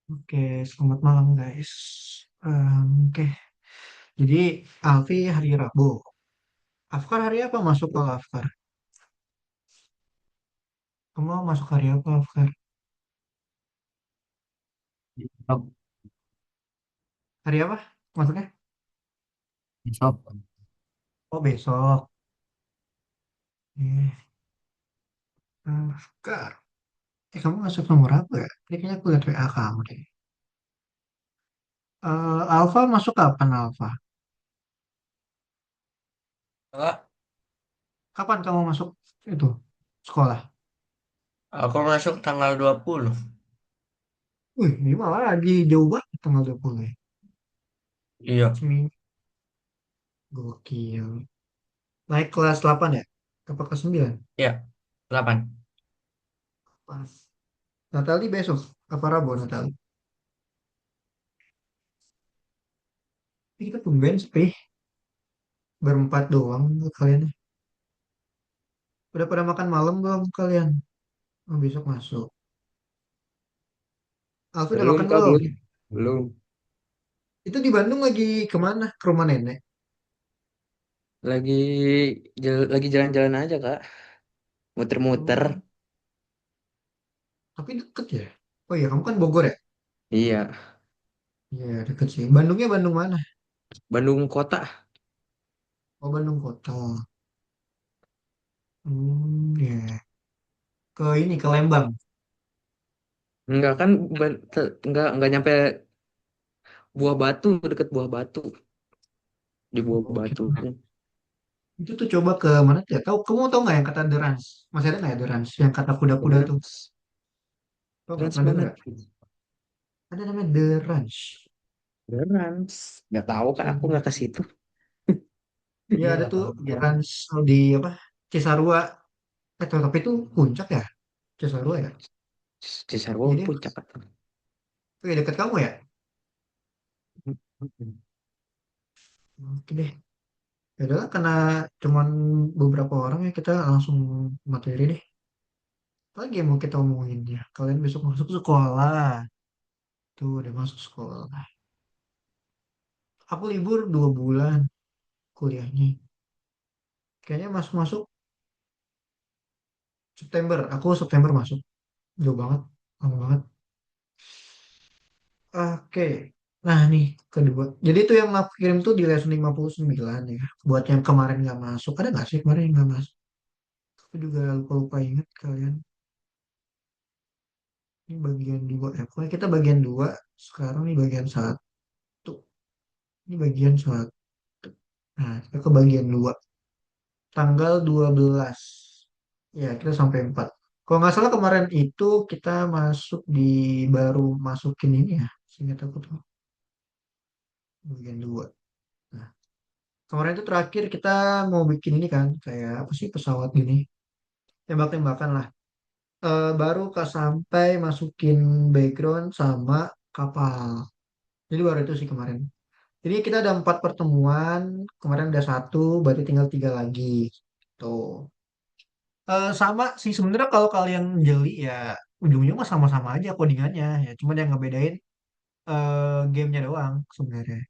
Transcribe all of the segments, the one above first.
Oke, selamat malam guys. Oke, jadi Alfi hari Rabu. Afkar hari apa masuk kalau Afkar? Kamu masuk hari apa Afkar? Besok, Hari apa? Masuknya? besok. Oh besok. Afkar. Kamu masuk nomor apa ya? Ini kayaknya aku lihat WA kamu deh. Alfa masuk kapan Alfa? Enggak, Kapan kamu masuk itu sekolah? aku masuk tanggal 20. Wih, ini malah lagi jauh banget tanggal 20 ya. Iya, Seminggu. Gokil. Naik kelas 8 ya? Apa kelas 9? iya, 8. Pas. Natali besok. Apa Rabu Natali? Ini kita tumben sepi. Berempat doang kalian. Udah pada makan malam belum kalian? Oh, besok masuk. Alfi udah Belum, makan Kak, belum? belum. Belum. Itu di Bandung lagi kemana? Ke rumah nenek? Lagi lagi jalan-jalan aja, Kak. Muter-muter. Oh, tapi deket ya? Oh iya, kamu kan Bogor ya? Iya, Iya, deket sih. Bandungnya Bandung mana? Bandung kota. Oh, Bandung kota. Ya. Ke ini, ke Lembang. Enggak kan enggak nyampe Buah Batu, deket Buah Batu. Di Buah Oh, Batu. gitu. Itu tuh coba ke mana ya? Kamu tahu nggak yang kata The Ranch? Masih ada nggak ya The Ranch? Yang kata kuda-kuda tuh. Trans, Tahu nggak? trans Pernah denger mana? nggak? Ada namanya The Ranch. Trans. Nggak tahu kan aku Hmm. nggak ke situ. Iya Dia ada nggak tuh tahu The ya. Ranch di apa? Cisarua. Tapi itu puncak ya? Cisarua ya? Cisarua Jadi puncak kan. dekat kamu ya? Oke deh. Ya udahlah, karena cuman beberapa orang ya kita langsung materi deh. Lagi yang mau kita omongin ya. Kalian besok masuk sekolah. Tuh udah masuk sekolah. Aku libur 2 bulan kuliahnya. Kayaknya masuk-masuk September. Aku September masuk. Jauh banget. Lama banget. Oke. Nah nih kedua. Jadi itu yang aku kirim tuh di lesson 59 ya. Buat yang kemarin nggak masuk. Ada nggak sih kemarin yang nggak masuk? Aku juga lupa-lupa ingat kalian. Ini bagian dua. Pokoknya kita bagian dua. Sekarang nih bagian satu. Ini bagian satu. Nah, kita ke bagian dua. Tanggal 12. Ya, kita sampai 4. Kalau nggak salah kemarin itu kita masuk di baru masukin ini ya. Seingat aku tuh bagian dua. Nah, kemarin itu terakhir kita mau bikin ini kan. Kayak apa sih pesawat gini. Tembak-tembakan lah. Baru sampai masukin background sama kapal. Jadi baru itu sih kemarin. Jadi kita ada 4 pertemuan, kemarin ada satu, berarti tinggal 3 lagi. Tuh. Sama sih sebenarnya kalau kalian jeli ya ujungnya mah sama-sama aja codingannya ya. Cuman yang ngebedain gamenya doang sebenarnya.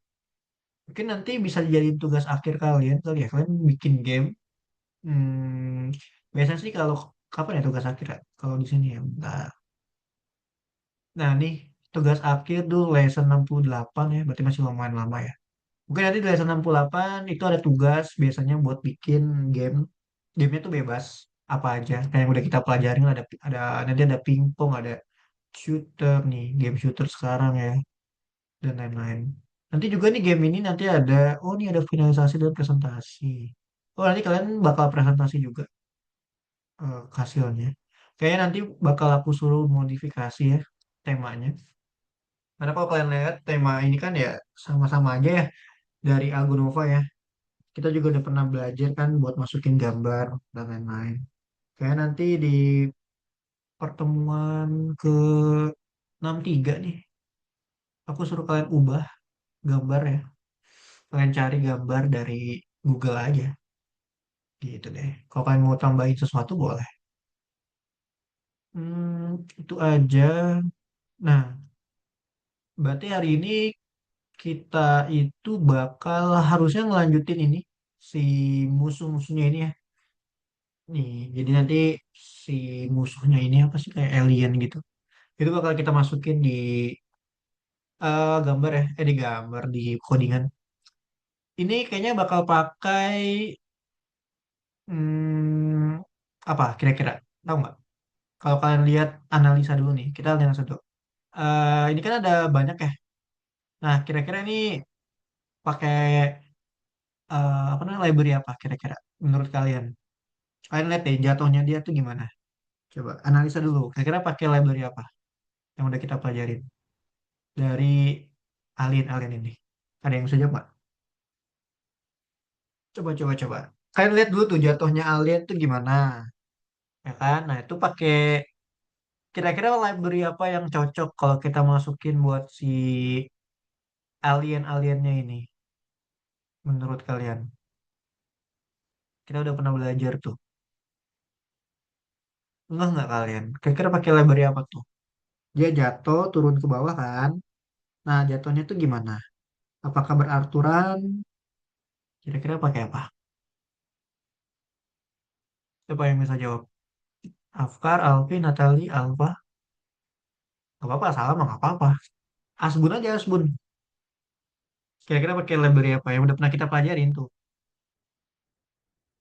Mungkin nanti bisa dijadiin tugas akhir kalian kali ya. Kalian bikin game. Biasanya sih kalau kapan ya tugas akhir ya? Kalau di sini ya. Nah, nih tugas akhir tuh lesson 68 ya. Berarti masih lumayan lama ya. Mungkin nanti di lesson 68 itu ada tugas biasanya buat bikin game. Gamenya tuh bebas apa aja. Kayak yang udah kita pelajarin ada nanti ada pingpong, ada shooter nih, game shooter sekarang ya dan lain-lain. Nanti juga nih game ini nanti ada oh nih ada finalisasi dan presentasi. Oh nanti kalian bakal presentasi juga hasilnya. Kayaknya nanti bakal aku suruh modifikasi ya temanya. Karena kalau kalian lihat tema ini kan ya sama-sama aja ya dari Algonova ya. Kita juga udah pernah belajar kan buat masukin gambar dan lain-lain. Kayak nanti di pertemuan ke 63 nih, aku suruh kalian ubah gambar ya. Kalian cari gambar dari Google aja, gitu deh. Kalau kalian mau tambahin sesuatu boleh. Itu aja. Nah, Berarti hari ini kita itu bakal harusnya ngelanjutin ini si musuh-musuhnya ini ya. Nih, jadi nanti si musuhnya ini apa sih kayak alien gitu. Itu bakal kita masukin di gambar ya, di gambar di codingan. Ini kayaknya bakal pakai hmm, apa kira-kira? Tahu nggak? Kalau kalian lihat analisa dulu nih, kita analisa dulu. Ini kan ada banyak ya. Nah, kira-kira ini pakai apa namanya library apa kira-kira menurut kalian? Kalian lihat deh jatuhnya dia tuh gimana? Coba analisa dulu. Kira-kira pakai library apa yang udah kita pelajarin dari alien-alien ini? Ada yang bisa jawab nggak? Coba, coba, coba. Kalian lihat dulu tuh jatuhnya alien tuh gimana, ya kan? Nah, itu pakai kira-kira library apa yang cocok kalau kita masukin buat si alien-aliennya ini, menurut kalian? Kita udah pernah belajar tuh. Nggak kalian? Kira-kira pakai library apa tuh? Dia jatuh, turun ke bawah kan? Nah, jatuhnya tuh gimana? Apakah beraturan? Kira-kira pakai apa? Siapa yang bisa jawab? Afkar, Alfi, Natali, Alfa. Gak apa-apa, salah mah gak apa-apa. Asbun aja, Asbun. Kira-kira pakai library apa yang udah pernah kita pelajarin tuh.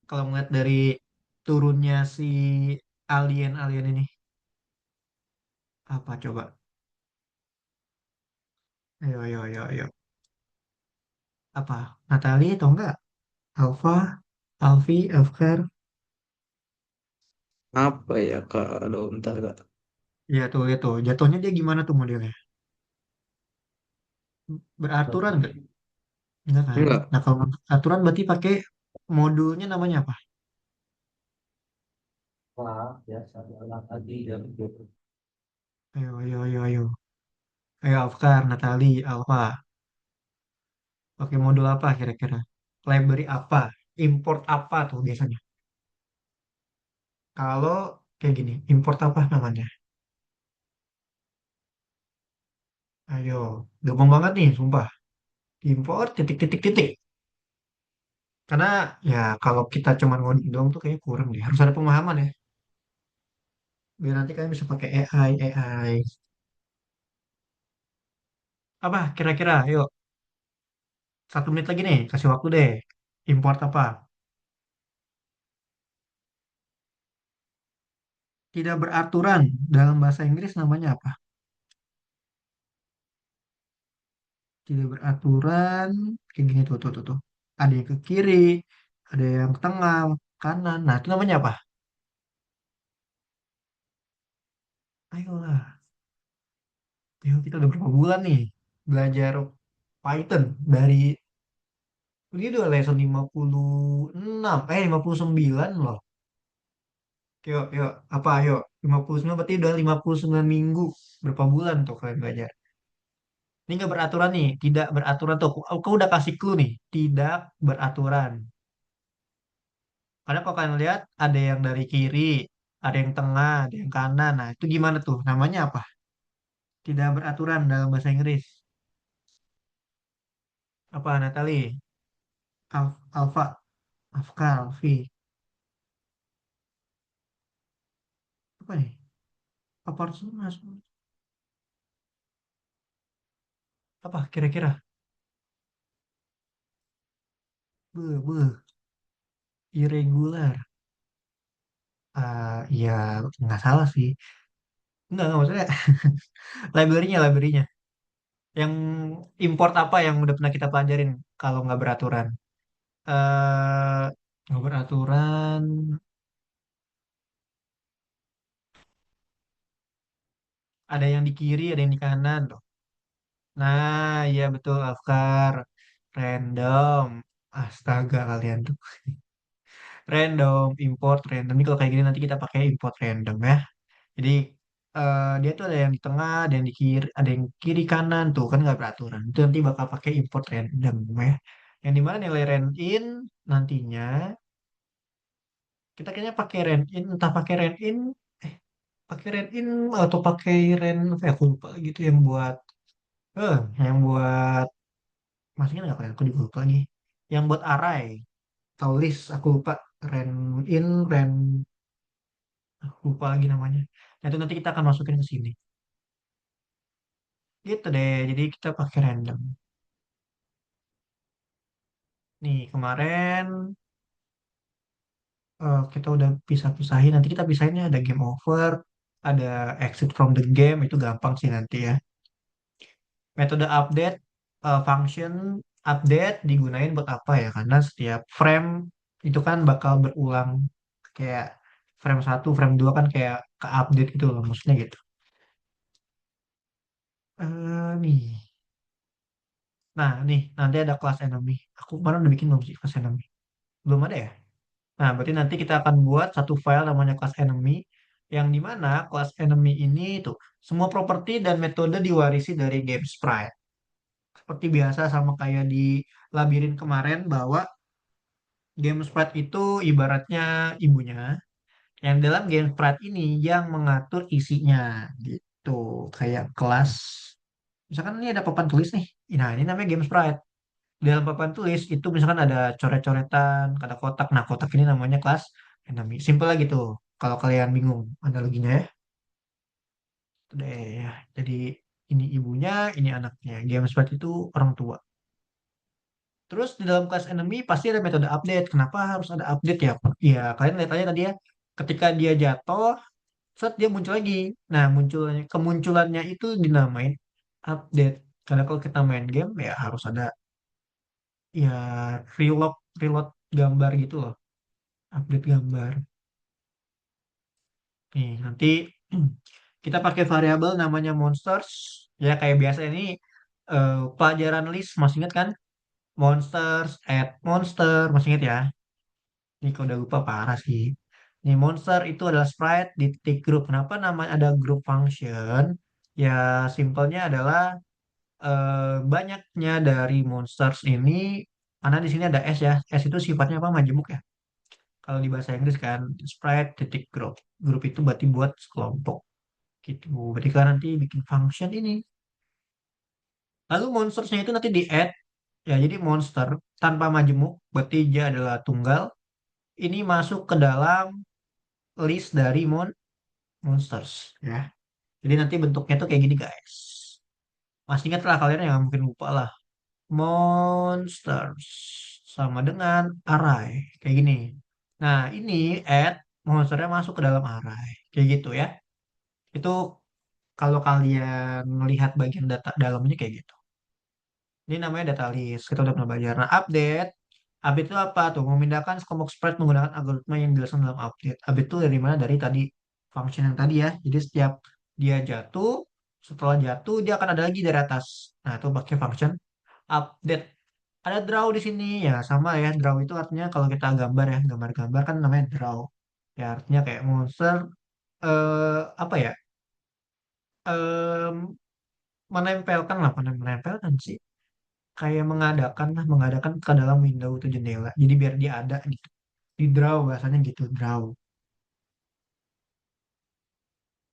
Kalau melihat dari turunnya si alien-alien ini. Apa coba? Ayo, ayo, ayo, ayo. Apa? Natali atau enggak? Alfa, Alfi, Afkar. Apa ya kalau bentar Kak. Ya tuh, lihat tuh. Jatuhnya dia gimana tuh modelnya? Beraturan nggak? Enggak kan? Enggak. Nah, kalau aturan berarti pakai modulnya namanya apa? Wah, biasa jalan lagi jam Ayo, ayo, ayo, ayo. Ayo, Afkar, Natali, Alfa. Pakai modul apa kira-kira? Library apa? Import apa tuh biasanya? Kalau kayak gini, import apa namanya? Ayo, gampang banget nih, sumpah. Import titik. Karena ya kalau kita cuma ngoding doang tuh kayaknya kurang deh. Harus ada pemahaman ya. Biar nanti kalian bisa pakai AI. Apa kira-kira? Yuk, 1 menit lagi nih, kasih waktu deh. Import apa? Tidak beraturan. Dalam bahasa Inggris namanya apa? Tidak beraturan. Kayak gini tuh. Ada yang ke kiri, ada yang ke tengah, kanan. Nah, itu namanya apa? Ayolah. Ayo, kita udah berapa bulan nih belajar Python dari ini udah lesson 56, 59 loh. Yuk, yuk, apa, yuk. 59 berarti udah 59 minggu. Berapa bulan tuh kalian belajar? Ini nggak beraturan nih, tidak beraturan tuh. Aku udah kasih clue nih, tidak beraturan. Karena kalau kalian lihat ada yang dari kiri, ada yang tengah, ada yang kanan. Nah, itu gimana tuh? Namanya apa? Tidak beraturan dalam bahasa Inggris. Apa, Natali? Alfa, Afkar, Alfi. Apa nih? Apa harus apa kira-kira? Beuh, irregular. Ya nggak salah sih. Nggak, maksudnya library-nya. Yang import apa yang udah pernah kita pelajarin kalau nggak beraturan? eh nggak beraturan. Ada yang di kiri, ada yang di kanan tuh. Nah, iya betul, Afkar. Random. Astaga kalian tuh. Random, import random. Ini kalau kayak gini nanti kita pakai import random ya. Jadi dia tuh ada yang di tengah, ada yang di kiri, ada yang kiri kanan tuh kan nggak beraturan. Itu nanti bakal pakai import random ya. Yang dimana nilai rand in nantinya kita kayaknya pakai rand in, entah pakai rand in, eh pakai rand in atau pakai rand apa ya, aku lupa gitu yang buat yang buat masih ingat nggak kalian? Aku juga lupa lagi. Yang buat array atau list, aku lupa. Ren in, ren, aku lupa lagi namanya. Nah itu nanti kita akan masukin ke sini. Gitu deh. Jadi kita pakai random. Nih kemarin kita udah pisah-pisahin. Nanti kita pisahinnya ada game over, ada exit from the game. Itu gampang sih nanti ya. Metode update, function update digunain buat apa ya? Karena setiap frame itu kan bakal berulang. Kayak frame satu, frame 2 kan kayak ke update gitu loh. Maksudnya gitu. Nih. Nah, nih. Nanti ada kelas enemy. Aku kemarin udah bikin belum sih kelas enemy? Belum ada ya? Nah, berarti nanti kita akan buat satu file namanya class enemy, yang dimana class enemy ini tuh semua properti dan metode diwarisi dari game sprite. Seperti biasa sama kayak di labirin kemarin bahwa game sprite itu ibaratnya ibunya, yang dalam game sprite ini yang mengatur isinya gitu. Kayak kelas, misalkan ini ada papan tulis nih. Nah, ini namanya game sprite. Di dalam papan tulis itu misalkan ada coret-coretan, ada kotak. Nah, kotak ini namanya kelas enemy. Simple lagi tuh. Kalau kalian bingung analoginya ya. Itu deh ya. Jadi ini ibunya, ini anaknya. Game seperti itu orang tua. Terus di dalam kelas enemy pasti ada metode update. Kenapa harus ada update ya? Ya, kalian lihat aja tadi ya. Ketika dia jatuh, set dia muncul lagi. Nah, kemunculannya itu dinamain update. Karena kalau kita main game ya harus ada ya reload reload gambar gitu loh, update gambar. Nih, nanti kita pakai variabel namanya monsters. Ya, kayak biasa ini pelajaran list, masih ingat kan? Monsters, add monster, masih ingat ya? Ini kalau udah lupa parah sih. Nih, monster itu adalah sprite di titik group. Kenapa namanya ada group function? Ya, simpelnya adalah banyaknya dari monsters ini, karena di sini ada S ya. S itu sifatnya apa? Majemuk ya. Kalau di bahasa Inggris kan sprite titik group. Grup itu berarti buat sekelompok gitu. Berarti kan nanti bikin function ini. Lalu monstersnya itu nanti di add ya. Jadi monster tanpa majemuk berarti dia adalah tunggal. Ini masuk ke dalam list dari monsters ya. Jadi nanti bentuknya tuh kayak gini guys. Masih ingat lah kalian yang mungkin lupa lah. Monsters sama dengan array kayak gini. Nah, ini add monsternya masuk ke dalam array kayak gitu ya. Itu kalau kalian melihat bagian data dalamnya kayak gitu. Ini namanya data list. Kita udah pernah belajar. Nah, update. Update itu apa tuh? Memindahkan kelompok spread menggunakan algoritma yang dijelaskan dalam update. Update itu dari mana? Dari tadi function yang tadi ya. Jadi setiap dia jatuh, setelah jatuh dia akan ada lagi dari atas. Nah, itu pakai function update. Ada draw di sini ya, sama ya. Draw itu artinya kalau kita gambar ya, gambar-gambar kan namanya draw. Ya artinya kayak monster apa ya? em, menempelkan lah, menempelkan sih, kayak mengadakan lah, mengadakan ke dalam window itu jendela. Jadi biar dia ada gitu. Di draw bahasanya gitu, draw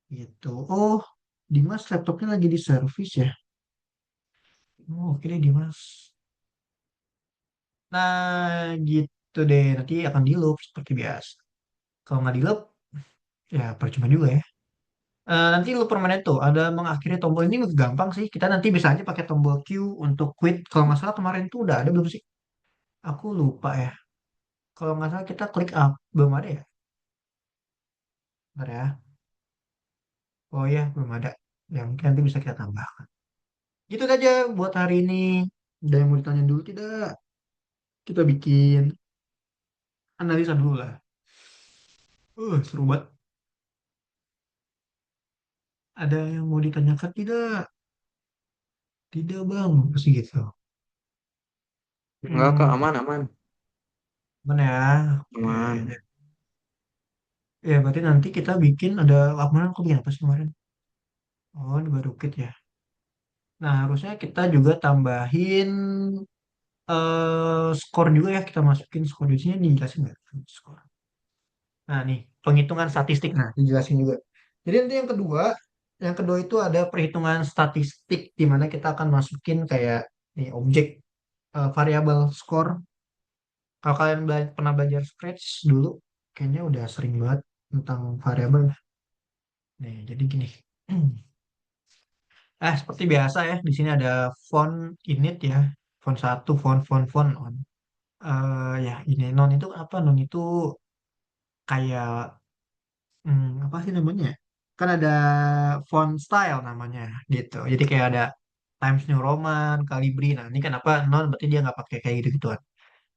gitu. Oh, Dimas laptopnya lagi di service ya. Oh, oke deh Dimas. Nah, gitu deh. Nanti akan di loop seperti biasa. Kalau nggak di loop, ya percuma juga ya. Nanti loop permanen tuh ada mengakhiri tombol ini gampang sih. Kita nanti bisa aja pakai tombol Q untuk quit. Kalau nggak salah kemarin tuh udah ada belum sih? Aku lupa ya. Kalau nggak salah kita klik up. Belum ada ya? Bentar ya. Oh ya, belum ada. Ya mungkin nanti bisa kita tambah. Gitu aja buat hari ini. Ada yang mau ditanya dulu tidak? Kita bikin analisa dulu lah. Seru banget. Ada yang mau ditanyakan tidak? Tidak bang, pasti gitu. Enggak kak, Hmm, aman aman mana ya? Oke. aman. Ya berarti nanti kita bikin ada kemarin aku bikin apa sih kemarin? Oh, ini baru kit ya. Nah, harusnya kita juga tambahin skor juga ya. Kita masukin skor di sini dijelasin nggak? Skor. Nah, nih, penghitungan statistik. Nah, dijelasin juga. Jadi nanti yang kedua, Yang kedua itu ada perhitungan statistik di mana kita akan masukin kayak nih objek variabel skor. Kalau kalian pernah belajar Scratch dulu, kayaknya udah sering banget tentang variabel. Nih, jadi gini. Seperti biasa ya, di sini ada font init ya, font satu, font on. Ya, ini non itu apa? Non itu kayak apa sih namanya? Kan ada font style namanya gitu. Jadi kayak ada Times New Roman, Calibri. Nah, ini kan apa? Non berarti dia nggak pakai kayak gitu-gituan.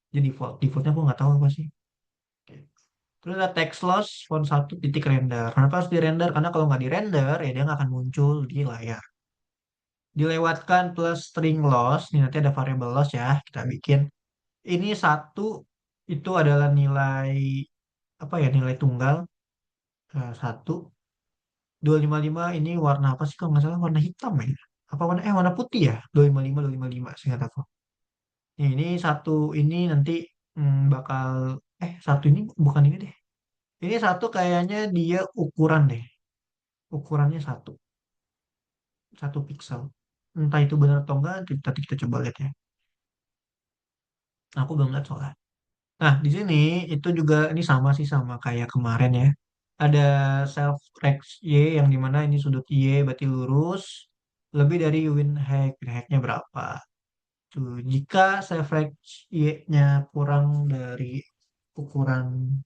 Jadi defaultnya aku nggak tahu apa sih. Oke. Terus ada text loss font satu titik render. Kenapa harus di render? Karena kalau nggak di render ya dia nggak akan muncul di layar. Dilewatkan plus string loss. Ini nanti ada variable loss ya. Kita bikin. Ini satu itu adalah nilai apa ya? Nilai tunggal satu. 255 ini warna apa sih kalau nggak salah warna hitam ya? Apa warna putih ya? 255 seingat aku. Ini satu ini nanti bakal satu ini bukan ini deh. Ini satu kayaknya dia ukuran deh. Ukurannya satu pixel. Entah itu benar atau enggak, nanti kita coba lihat ya. Aku belum lihat soalnya. Nah, di sini itu juga ini sama sih sama kayak kemarin ya. Ada self rex Y yang dimana ini sudut Y berarti lurus lebih dari win height-nya berapa. Tuh, jika self rex Y-nya kurang dari ukuran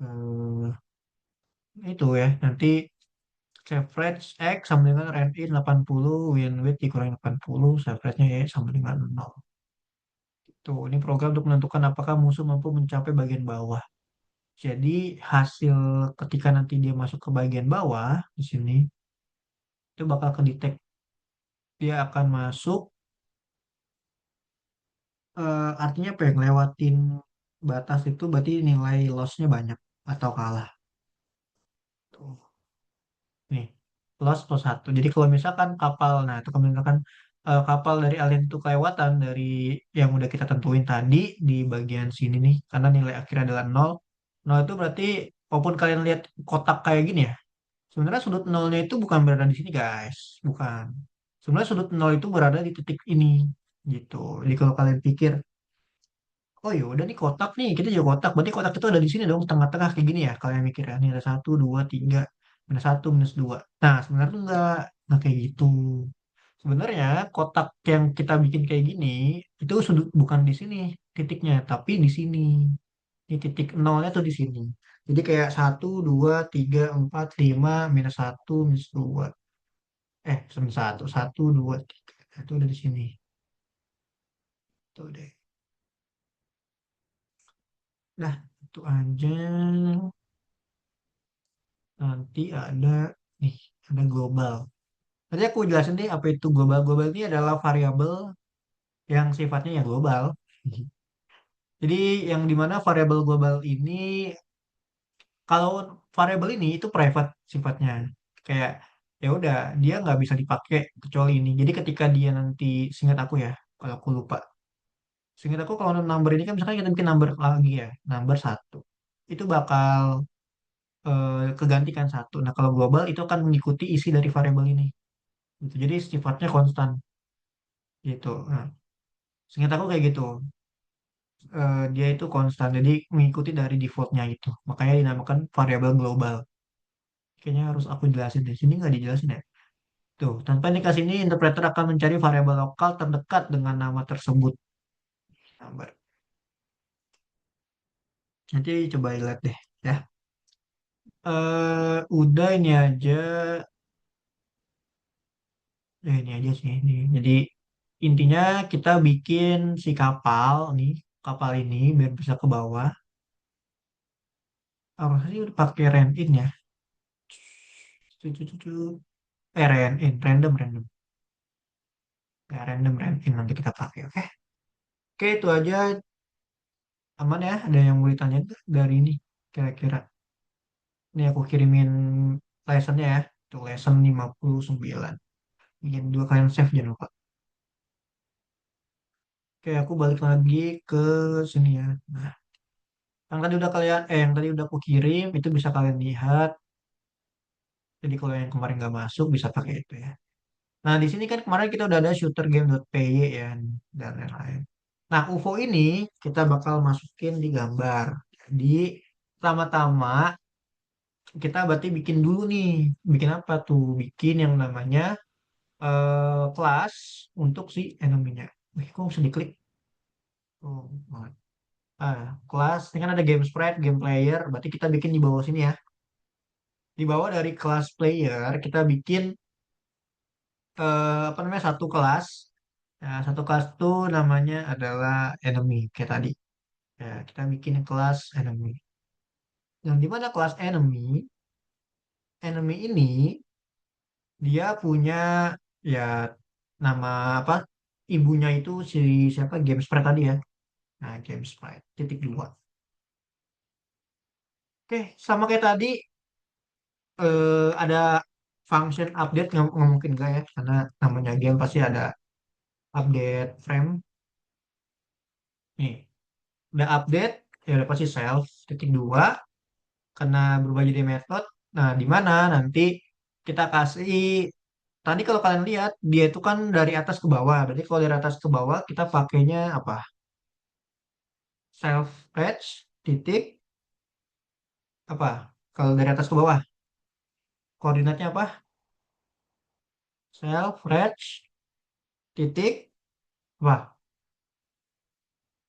eh, itu ya, nanti average X sama dengan rand in 80, win width dikurangi 80, average-nya Y sama dengan 0. Tuh, ini program untuk menentukan apakah musuh mampu mencapai bagian bawah. Jadi hasil ketika nanti dia masuk ke bagian bawah di sini itu bakal kedetek dia akan masuk artinya apa yang lewatin batas itu berarti nilai loss-nya banyak atau kalah. Tuh. Nih, plus satu. Jadi kalau misalkan kapal, nah itu kalau misalkan kapal dari alien itu kelewatan dari yang udah kita tentuin tadi di bagian sini nih, karena nilai akhir adalah nol. Nol itu berarti, walaupun kalian lihat kotak kayak gini ya, sebenarnya sudut nolnya itu bukan berada di sini guys, bukan. Sebenarnya sudut nol itu berada di titik ini, gitu. Jadi kalau kalian pikir, oh ya udah nih kotak nih, kita juga kotak. Berarti kotak itu ada di sini dong, tengah-tengah kayak gini ya. Kalian mikir ya, ini ada satu, dua, tiga, minus satu, minus dua. Nah, sebenarnya tuh nggak kayak gitu. Sebenarnya kotak yang kita bikin kayak gini, itu sudut bukan di sini titiknya, tapi di sini. Ini titik nolnya tuh di sini. Jadi kayak satu, dua, tiga, empat, lima, minus satu, minus dua. Minus satu, satu, dua, tiga. Itu udah di sini. Tuh deh. Nah, itu aja. Nanti nih, ada global. Nanti aku jelasin deh apa itu global. Global ini adalah variabel yang sifatnya ya global. Jadi yang dimana variabel global ini, kalau variabel ini itu private sifatnya. Kayak ya udah dia nggak bisa dipakai kecuali ini. Jadi ketika dia nanti, seingat aku ya, kalau aku lupa. Seingat aku kalau number ini kan misalkan kita bikin number lagi ya, number satu. Itu bakal kegantikan satu. Nah kalau global itu akan mengikuti isi dari variabel ini. Gitu. Jadi sifatnya konstan gitu. Nah, seingat aku kayak gitu. Dia itu konstan, jadi mengikuti dari defaultnya itu. Makanya dinamakan variabel global. Kayaknya harus aku jelasin deh. Sini nggak dijelasin ya. Tuh, tanpa indikasi ini, interpreter akan mencari variabel lokal terdekat dengan nama tersebut. Number. Nanti coba lihat deh, ya. Udah ini aja. Ini aja sih. Ini. Jadi intinya kita bikin si kapal nih, kapal ini biar bisa ke bawah. Apa sih udah pakai random ya? Random. Ya, random nanti kita pakai, oke? Oke, itu aja. Aman ya? Ada yang mau ditanya nggak dari ini? Kira-kira. Ini aku kirimin lessonnya ya. Itu lesson 59. Bikin dua kalian save jangan lupa. Oke, aku balik lagi ke sini ya. Nah, yang tadi udah aku kirim, itu bisa kalian lihat. Jadi kalau yang kemarin nggak masuk bisa pakai itu ya. Nah, di sini kan kemarin kita udah ada shootergame.py ya dan lain-lain. Nah, UFO ini kita bakal masukin di gambar. Jadi pertama-tama kita berarti bikin dulu nih. Bikin apa tuh? Bikin yang namanya kelas untuk si enemy-nya. Wih, kok bisa diklik? Oh, kelas. Ini kan ada game sprite, game player. Berarti kita bikin di bawah sini ya. Di bawah dari kelas player kita bikin apa namanya satu kelas. Nah, satu kelas itu namanya adalah enemy kayak tadi. Ya, kita bikin kelas enemy. Yang dimana kelas enemy, enemy ini dia punya ya nama apa? Ibunya itu si siapa? Game sprite tadi ya. Nah, game sprite titik dua. Oke, sama kayak tadi ada function update nggak mungkin enggak ya? Karena namanya game pasti ada update frame. Nih, udah update ya udah pasti self titik dua karena berubah jadi metode. Nah, di mana nanti kita kasih tadi kalau kalian lihat dia itu kan dari atas ke bawah. Berarti kalau dari atas ke bawah kita pakainya apa? Self patch titik apa? Kalau dari atas ke bawah koordinatnya apa? Self patch titik apa?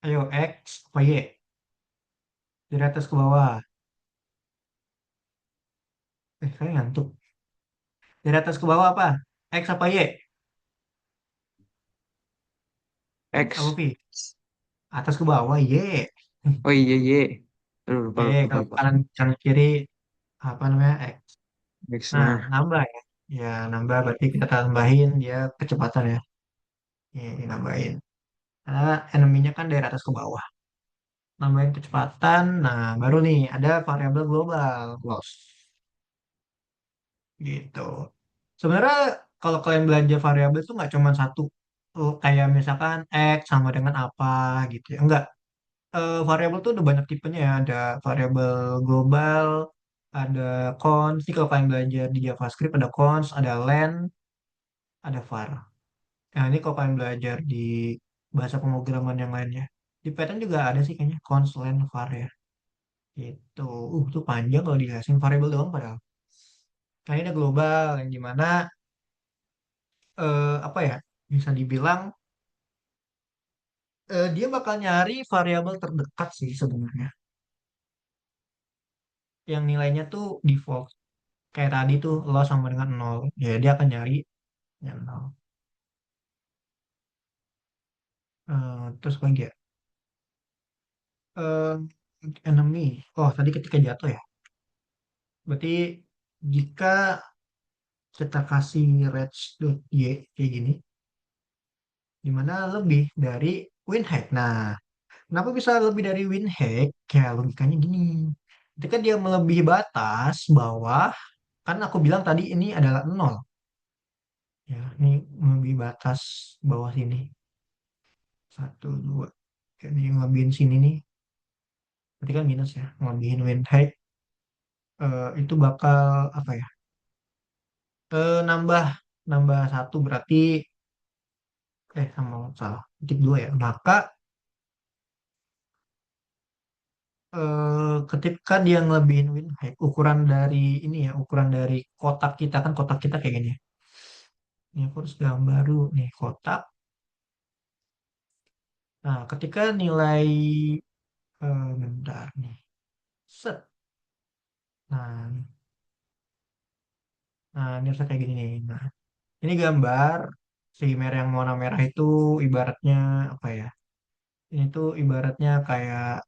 Ayo X apa Y? Dari atas ke bawah. Saya ngantuk. Dari atas ke bawah apa? X apa Y? Apa X. Pi? Atas ke bawah Y. Oh iya iya. Aduh, lupa Y lupa kalau lupa. kanan kiri apa namanya X. X Nah, nah. nambah ya. Ya, nambah berarti kita tambahin dia kecepatan ya. Nambahin. Karena enemy-nya kan dari atas ke bawah. Nambahin kecepatan. Nah, baru nih ada variabel global loss gitu. Sebenarnya kalau kalian belajar variabel itu nggak cuma satu. Kayak misalkan X sama dengan apa gitu ya. Enggak. Variabel tuh udah banyak tipenya ya. Ada variabel global, ada const. Jadi kalau kalian belajar di JavaScript ada const, ada len, ada var. Nah, ini kalau kalian belajar di bahasa pemrograman yang lainnya. Di Python juga ada sih kayaknya constant var ya. Itu, itu panjang kalau dijelasin variabel doang padahal. Nah, ini ada global yang gimana apa ya? Bisa dibilang dia bakal nyari variabel terdekat sih sebenarnya. Yang nilainya tuh default. Kayak tadi tuh lo sama dengan nol. Ya, dia akan nyari yang nol. Terus lagi ya. Eh, enemy. Oh, tadi ketika jatuh ya. Berarti jika kita kasih range.y kayak gini, dimana lebih dari win height. Nah, kenapa bisa lebih dari win height? Kayak logikanya gini. Ketika dia melebihi batas bawah, kan aku bilang tadi ini adalah nol. Ya, ini melebihi batas bawah sini. Satu, dua. Ini yang ngelebihin sini nih. Berarti kan minus ya. Ngelebihin win height. Itu bakal apa ya? Nambah nambah satu berarti sama salah titik dua ya. Maka ketika dia ngelebihin win height ukuran dari ini ya ukuran dari kotak kita kan kotak kita kayak gini ya. Ini aku harus gambar dulu nih kotak. Nah, ketika nilai bentar nih set. Nah, ini harusnya kayak gini nih. Nah, ini gambar si merah yang warna merah itu ibaratnya apa ya, ini tuh ibaratnya kayak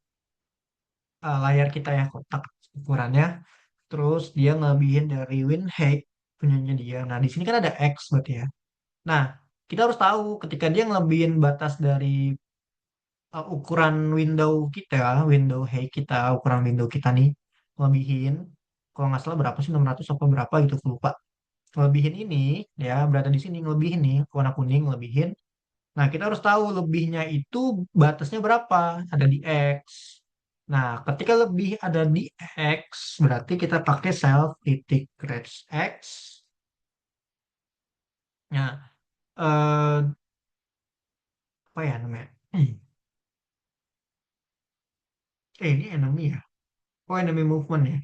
layar kita ya kotak ukurannya. Terus dia ngelebihin dari win height punyanya dia. Nah, di sini kan ada X berarti ya. Nah, kita harus tahu ketika dia ngelebihin batas dari ukuran window height kita, ukuran window kita nih, ngelebihin, kalau nggak salah berapa sih, 600 apa berapa gitu, aku lupa. Ngelebihin ini, ya berada di sini, ngelebihin nih, warna kuning ngelebihin. Nah, kita harus tahu lebihnya itu batasnya berapa, ada di X. Nah, ketika lebih ada di X, berarti kita pakai self titik range X. Nah, apa ya namanya? Ini enemy ya? Oh, enemy movement ya?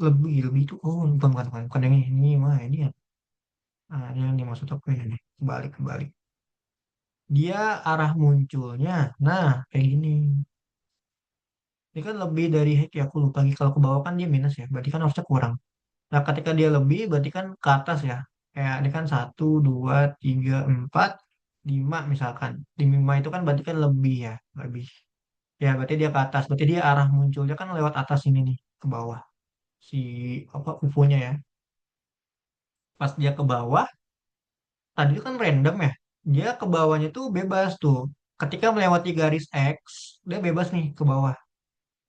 Lebih itu, oh bukan yang ini mah ini ya. Nah, ini yang dimaksud apa ya nih? Kebalik. Dia arah munculnya, nah kayak gini. Ini kan lebih dari ya aku lupa lagi kalau ke bawah kan dia minus ya, berarti kan harusnya kurang. Nah, ketika dia lebih, berarti kan ke atas ya. Kayak ini kan satu, dua, tiga, empat, lima misalkan. Di lima itu kan berarti kan lebih ya, lebih. Ya, berarti dia ke atas. Berarti dia arah munculnya kan lewat atas ini nih, ke bawah. Si apa UFO-nya ya. Pas dia ke bawah, tadi itu kan random ya. Dia ke bawahnya tuh bebas tuh. Ketika melewati garis X, dia bebas nih ke bawah.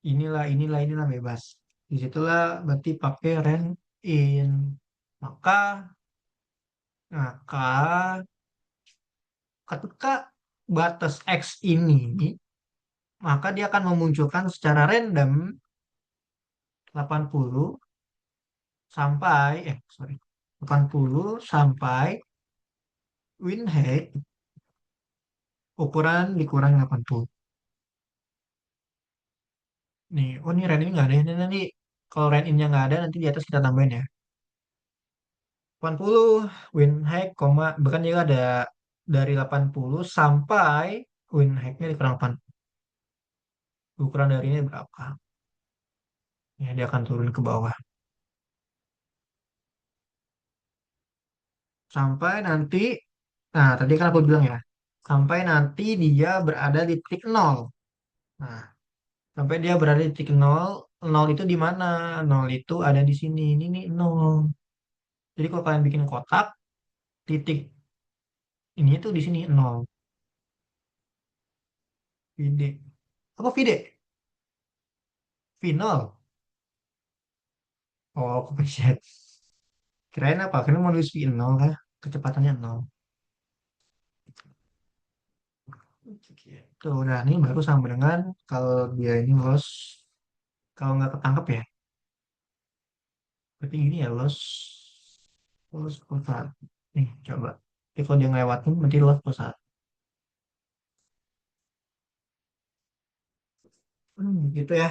Inilah bebas. Disitulah berarti pakai rand in. Maka Maka ketika batas X ini, maka dia akan memunculkan secara random 80 sampai, sorry, 80 sampai win height ukuran dikurang 80. Nih, oh ini rand ini nggak ada. Ini nanti kalau rand in-nya nggak ada, nanti di atas kita tambahin ya. 80 win height, bahkan dia ada dari 80 sampai win height-nya dikurang 80. Ukuran dari ini berapa? Ya, dia akan turun ke bawah. Sampai nanti, nah tadi kan aku bilang ya, sampai nanti dia berada di titik nol. Nah, sampai dia berada di titik nol, nol itu di mana? Nol itu ada di sini, ini nih nol. Jadi kalau kalian bikin kotak, titik ini tuh di sini nol. Vide. Apa vide? Final. Oh, kepencet. Kirain apa? Kirain mau nulis V nol kah? Kecepatannya nol. Tuh, udah ini baru sama dengan kalau dia ini loss, kalau nggak ketangkep ya. Berarti ini ya loss pesawat. Nih, coba. Jadi kalau dia ngelewatin, berarti loss pesawat. Gitu ya.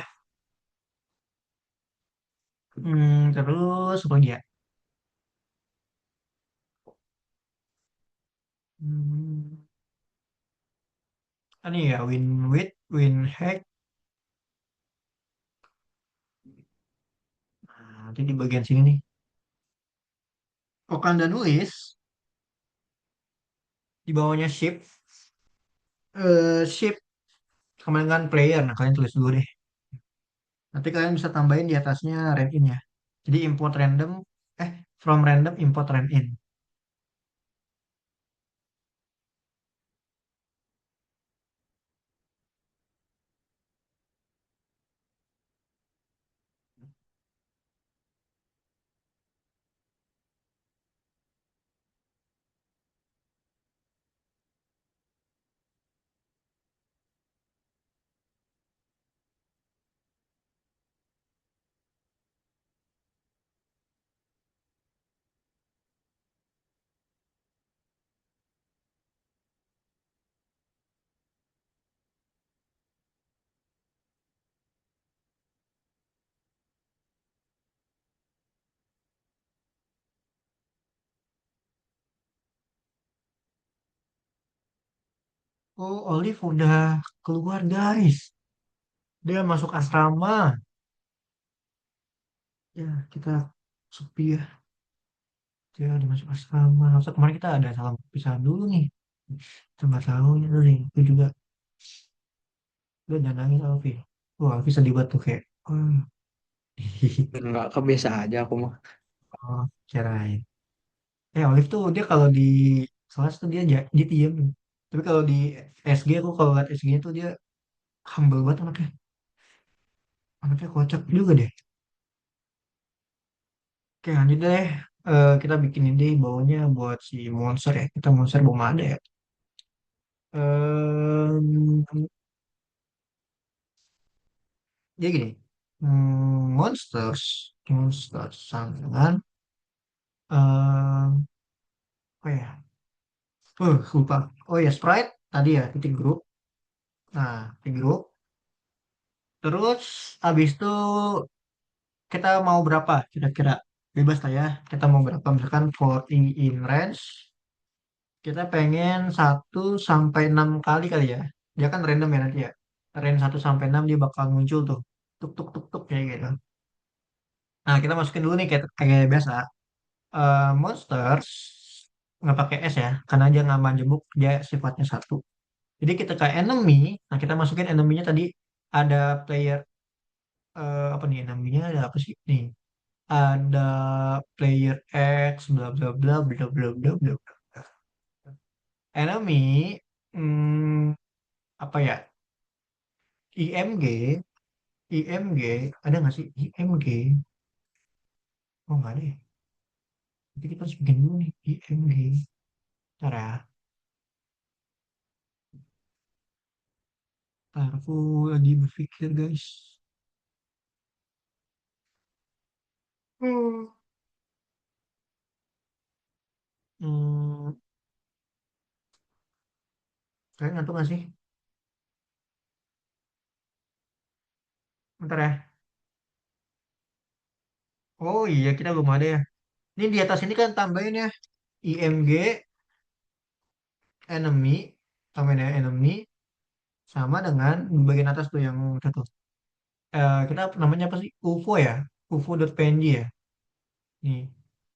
Terus apa lagi ya? Hmm, Ini ya, win with, win hack. Nah, nanti di bagian sini nih. Kalau kalian udah nulis, di bawahnya ship sama dengan player. Nah, kalian tulis dulu deh. Nanti kalian bisa tambahin di atasnya rand in ya. Jadi import random, eh, from random import rand in. Oh, Olive udah keluar garis. Dia masuk asrama. Ya, kita sepi ya. Dia udah masuk asrama. Masa kemarin kita ada salam perpisahan dulu nih. Coba tahu itu nih. Itu juga. Udah jangan nangis Alfi. Wah, Alfi sedih banget tuh kayak. Oh, Enggak, kebiasa aja aku mah. oh, kirain. Olive tuh dia kalau di kelas tuh dia diem. Tapi kalau di SG aku kalau liat SG tuh dia humble banget anaknya. Anaknya kocak juga deh. Oke, lanjut deh. Kita bikin ini baunya buat si monster ya. Kita monster belum ada ya. Em, Jadi gini, monsters, monsters sama dengan apa ya? Lupa. Oh ya, Sprite tadi ya, titik grup. Nah, titik grup. Terus habis itu kita mau berapa kira-kira? Bebas lah ya. Kita mau berapa? Misalkan for in range, kita pengen 1 sampai 6 kali kali ya. Dia kan random ya nanti ya. Range 1 sampai 6 dia bakal muncul tuh. Tuk tuk tuk tuk kayak gitu. Nah, kita masukin dulu nih kayak biasa. Monsters nggak pakai S ya, karena dia nggak majemuk, dia sifatnya satu. Jadi kita ke enemy, nah kita masukin enemy-nya tadi ada player apa nih enemy-nya ada apa sih nih? Ada player X bla bla bla bla bla bla bla. Enemy apa ya? IMG, IMG ada nggak sih IMG? Oh nggak ada ya. Jadi kita harus bikin dulu nih IMG. Cara aku lagi berpikir guys. Hmm. Hmm, kalian ngantuk nggak sih? Bentar ya. Oh iya, kita belum ada ya. Ini di atas ini kan tambahin ya. IMG, enemy, tambahin ya enemy, sama dengan di bagian atas tuh yang satu. Kita namanya apa sih? UFO ya? UFO.png ya? Nih.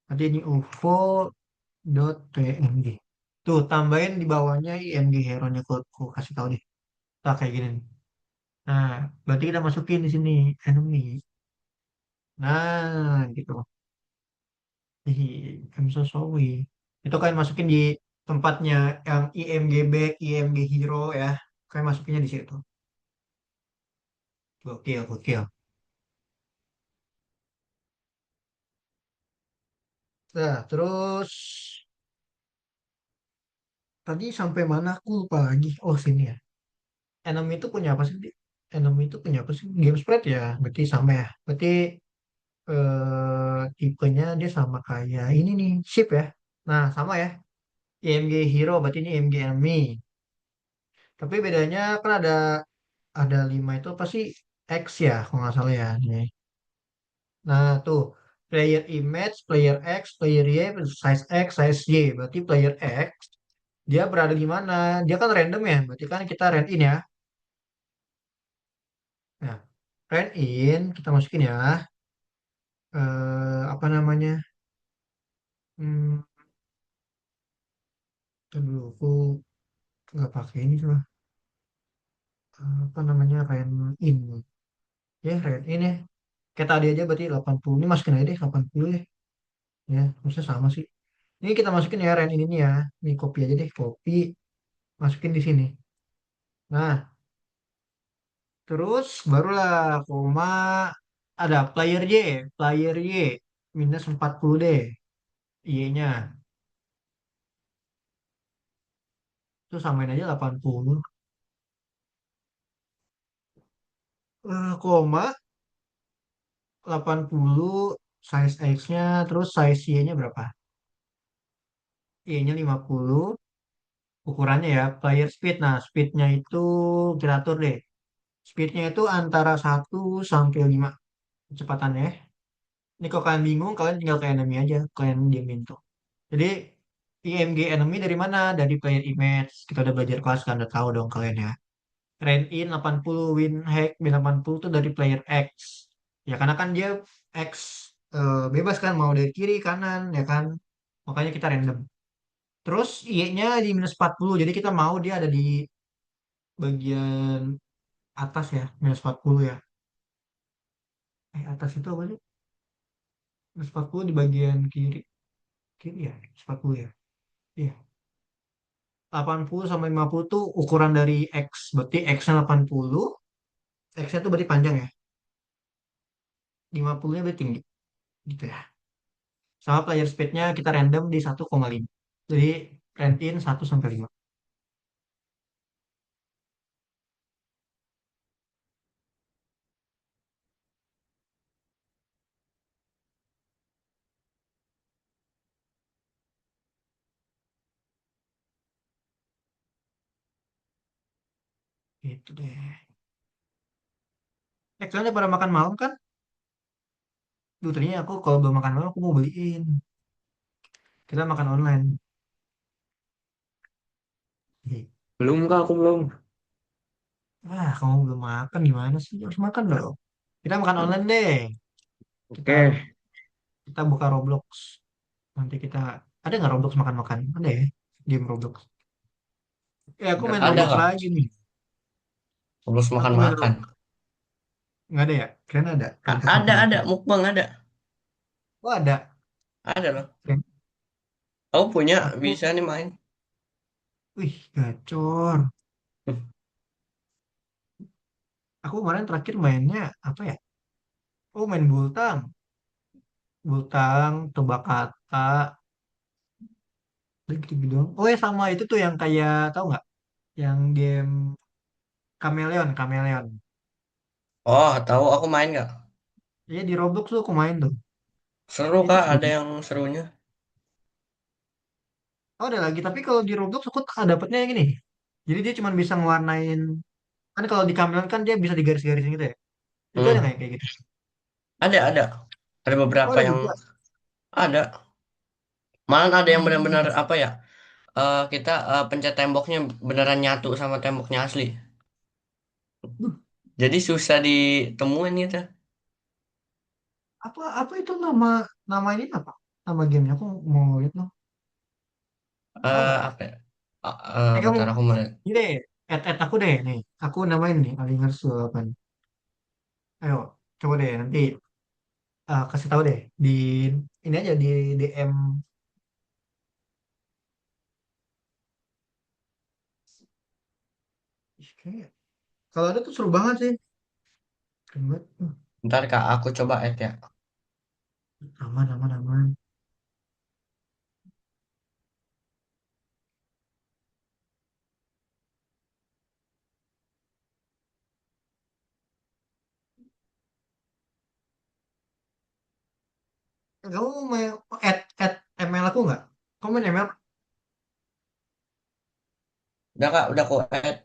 Nanti ini UFO.png. Tuh, tambahin di bawahnya IMG hero-nya. Aku kasih tahu deh. Tak kayak gini nih. Nah, berarti kita masukin di sini enemy. Nah, gitu. I'm so sorry. Itu kan masukin di tempatnya yang IMG back, IMG hero ya. Kayak masukinnya di situ. Gokil, gokil. Nah, terus tadi sampai mana aku lupa lagi. Oh, sini ya. Enemy itu punya apa sih? Enemy itu punya apa sih? Game spread ya. Berarti sama ya. Berarti tipenya dia sama kayak ini nih, ship ya. Nah, sama ya. IMG hero berarti ini IMG enemy. Tapi bedanya kan ada 5 itu pasti X ya, kalau nggak salah ya. Nih. Nah, tuh player image, player X, player Y, size X, size Y. Berarti player X dia berada di mana? Dia kan random ya. Berarti kan kita rand in ya. Nah, rand in kita masukin ya. Apa namanya? Hmm, Ntar dulu aku nggak pakai ini cuma apa namanya rand in. Ya, rand in ya. Kita tadi aja berarti 80. Ini masukin aja deh 80 ya. Ya, maksudnya sama sih. Ini kita masukin ya rand in ini ya. Ini copy aja deh, copy masukin di sini. Nah, terus barulah koma ada player Y minus 40 deh Y-nya. Itu samain aja 80. Koma 80 size X-nya terus size Y-nya berapa? Y-nya 50 ukurannya ya player speed. Nah, speednya itu kita atur deh. Speednya itu antara 1 sampai 5 kecepatannya. Ini kalau kalian bingung, kalian tinggal ke enemy aja. Kalian diamin tuh. Jadi IMG enemy dari mana? Dari player image. Kita udah belajar kelas kan, udah tahu dong kalian ya. Rank in 80, win hack B80 itu dari player X. Ya karena kan dia X bebas kan mau dari kiri kanan ya kan. Makanya kita random. Terus Y-nya di minus 40. Jadi kita mau dia ada di bagian atas ya, minus 40 ya. Atas itu apa sih? Minus 40 di bagian kiri. Kiri ya, minus 40 ya. Iya. 80 sama 50 tuh ukuran dari X. Berarti X-nya 80, X-nya tuh berarti panjang ya. 50-nya berarti tinggi. Gitu ya. Sama player speed-nya kita random di 1,5. Jadi rank in 1 sampai 5. Itu deh. Kalian udah pada makan malam kan? Duh, tadinya aku kalau belum makan malam aku mau beliin. Kita makan online. Ih, Belum kak, aku belum. wah, kamu belum makan gimana sih? Harus makan dong. Kita makan online deh. Kita Oke. kita buka Roblox. Nanti kita ada nggak Roblox makan-makan? Ada ya? Game Roblox. Aku main Ada Roblox kak. lagi nih. Terus Aku main makan-makan. Roblox. Nggak ada ya? Keren ada. Podcast Ada makan-makan. mukbang ada. Oh ada. Ada loh. Keren. Aku punya, Aku, bisa nih main. wih, gacor. Aku kemarin terakhir mainnya apa ya? Oh, main bultang. Bultang, tebak kata, udah gitu doang. Oh ya sama itu tuh yang kayak tahu nggak? Yang game Kameleon, Kameleon. Oh, tahu aku main nggak? Iya di Roblox tuh aku main tuh. Seru Itu kak, seru. ada yang serunya. Oh ada lagi, tapi kalau di Roblox aku dapetnya yang ini. Jadi dia cuma bisa ngewarnain, kan kalau di Kameleon kan dia bisa digaris-garisin gitu ya. Itu ada nggak Hmm, yang kayak gitu? ada. Ada Oh beberapa ada yang juga. ada. Malah ada yang Hmm. benar-benar apa ya? Kita pencet temboknya beneran nyatu sama temboknya asli. Duh, Jadi susah ditemuin gitu. apa apa itu nama nama ini apa? Nama gamenya aku mau lihat loh. Tahu nggak? Apa ya? Kamu Bentar aku mau lihat. ini deh, add aku deh nih. Aku namain nih Alingers 8. Ayo, coba deh nanti kasih tahu deh di ini aja di DM. Ih, kalau ada tuh seru banget sih. Keren banget. Bentar kak, aku coba add ya. Aman, aman, aman. Kamu mau add ML aku nggak? Kamu main ML? Udah kak, udah aku add.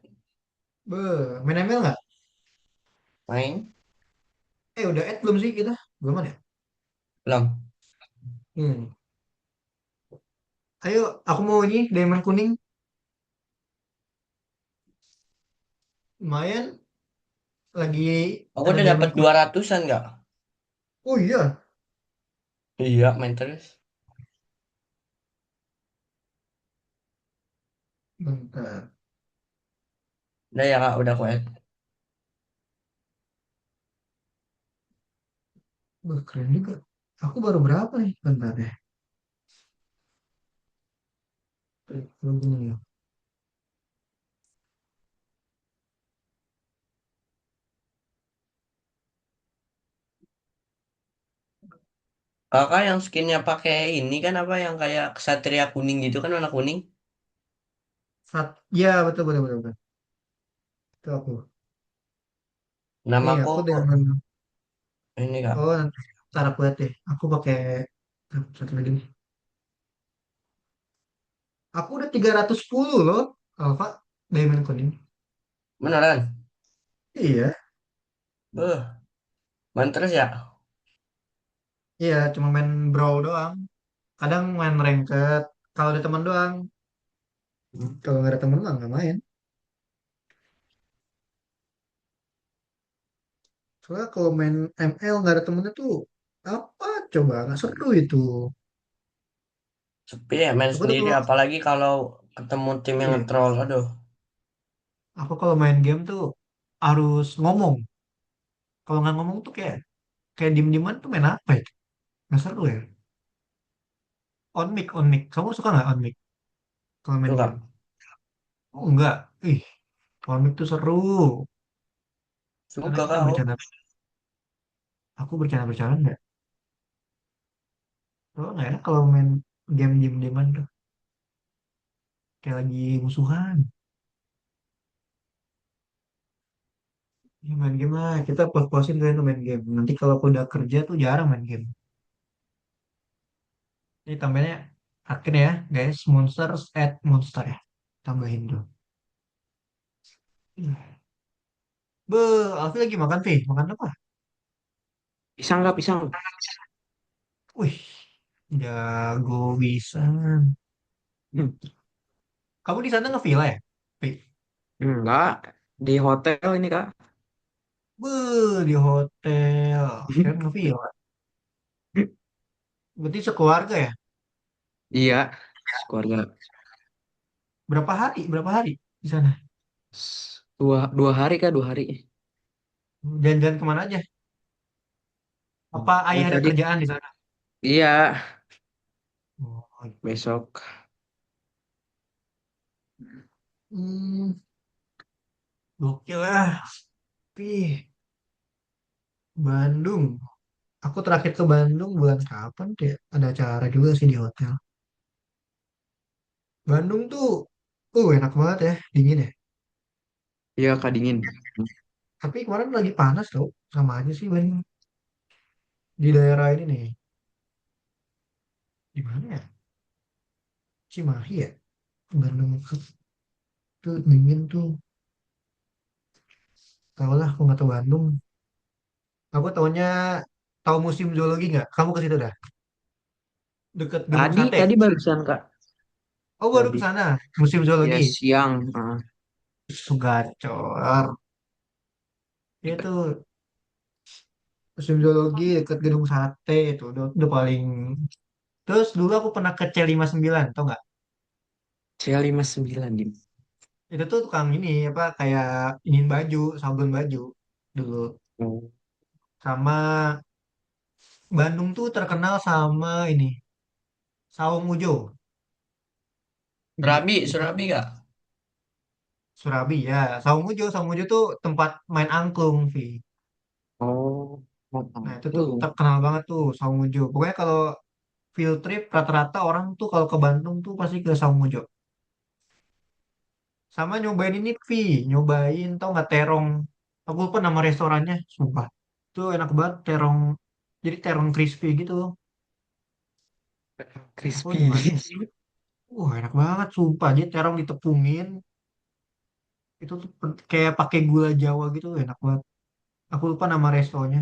Main ML nggak? Main? Udah add belum sih kita? Belum ada. Belum. Hmm. Ayo, aku mau ini diamond kuning. Lumayan. Lagi Aku ada udah dapat diamond dua kuning. ratusan kak. Oh iya, Iya, main terus. bentar. Udah ya kak, udah aku add. Keren juga. Aku baru berapa nih? Bentar deh. Belum gini ya. Kakak yang skinnya pakai ini kan apa yang kayak kesatria kuning gitu kan warna kuning. Ya, betul, betul, betul, betul. Itu aku. Nih, Namaku aku diamond. ini kak. Oh, nanti cara aku lihat deh. Aku pakai satu lagi nih. Aku udah 310 loh, Alfa. Diamond kuning. Beneran? Iya, Main terus ya? iya, cuma main brawl doang. Kadang main ranked. Kalau ada teman doang. Hmm. Kalau nggak ada teman mah nggak main. Soalnya kalau main ML nggak ada temennya tuh apa coba nggak seru itu. Sepi ya main Aku tuh sendiri kalau apalagi kalau ketemu tim yang iya, nge-troll. Aduh, aku kalau main game tuh harus ngomong. Kalau nggak ngomong tuh kayak kayak diem-dieman tuh main apa itu? Nggak seru ya. On mic, on mic. Kamu suka nggak on mic kalau main suka. game? Oh enggak. Ih, on mic tuh seru. Karena Suka kita kau. bercanda. Aku bercanda-bercanda nggak. Kalau nggak enak kalau main game diem-dieman tuh kayak lagi musuhan. Ya, main game lah. Kita puas-puasin kan tuh main game. Nanti kalau aku udah kerja tuh jarang main game. Ini tambahnya akhirnya ya, guys. Monsters add monster ya. Tambahin dulu. Be, Alfi lagi makan, Vi. Makan apa? Pisang nggak pisang? Wih, jago bisa. Hmm, Kamu di sana nge-villa ya? Vi? enggak, di hotel ini Kak. Be, di hotel. Kira nge-villa. Berarti sekeluarga ya? Iya, keluarga. Berapa hari? Berapa hari di sana? Dua hari Kak, 2 hari. Jalan-jalan kemana aja? Apa Yang ayah ada tadi, kerjaan di sana? iya, Oh, besok. hmm, gokil lah. Pi, Bandung. Aku terakhir ke Bandung bulan kapan tuh ya? Ada acara juga sih di hotel. Bandung tuh, enak banget ya, dingin ya. Iya Kak, dingin. Tapi kemarin lagi panas tau, sama aja sih Bandung. Di daerah ini nih, di mana ya? Cimahi ya? Bandung tuh dingin tuh. Tau lah, aku nggak tahu Bandung. Aku taunya, tahu museum zoologi nggak? Kamu ke situ dah, deket Gedung Tadi, Sate. tadi barusan Kak. Oh baru ke Tadi, sana, museum ya zoologi. siang. Itu gacor. Itu museum zoologi deket Gedung Sate itu udah paling. Terus dulu aku pernah ke C59, tau nggak? C59 di. Itu tuh tukang ini apa kayak ingin baju, sablon baju dulu. Oh, Sama Bandung tuh terkenal sama ini, Saung Ujo. Surabi, Itu Surabi gak? Surabi ya. Saung Ujo tuh tempat main angklung, Vi. oh, Nah, itu tuh oh. terkenal banget tuh Saung Ujo. Pokoknya kalau field trip rata-rata orang tuh kalau ke Bandung tuh pasti ke Saung Ujo. Sama nyobain ini, Vi. Nyobain tau nggak terong? Aku lupa nama restorannya, sumpah. Itu enak banget terong. Jadi terong crispy gitu. Aku Crispy. gimana? Enak banget, sumpah. Jadi terong ditepungin, itu tuh kayak pakai gula Jawa gitu, enak banget. Aku lupa nama restonya.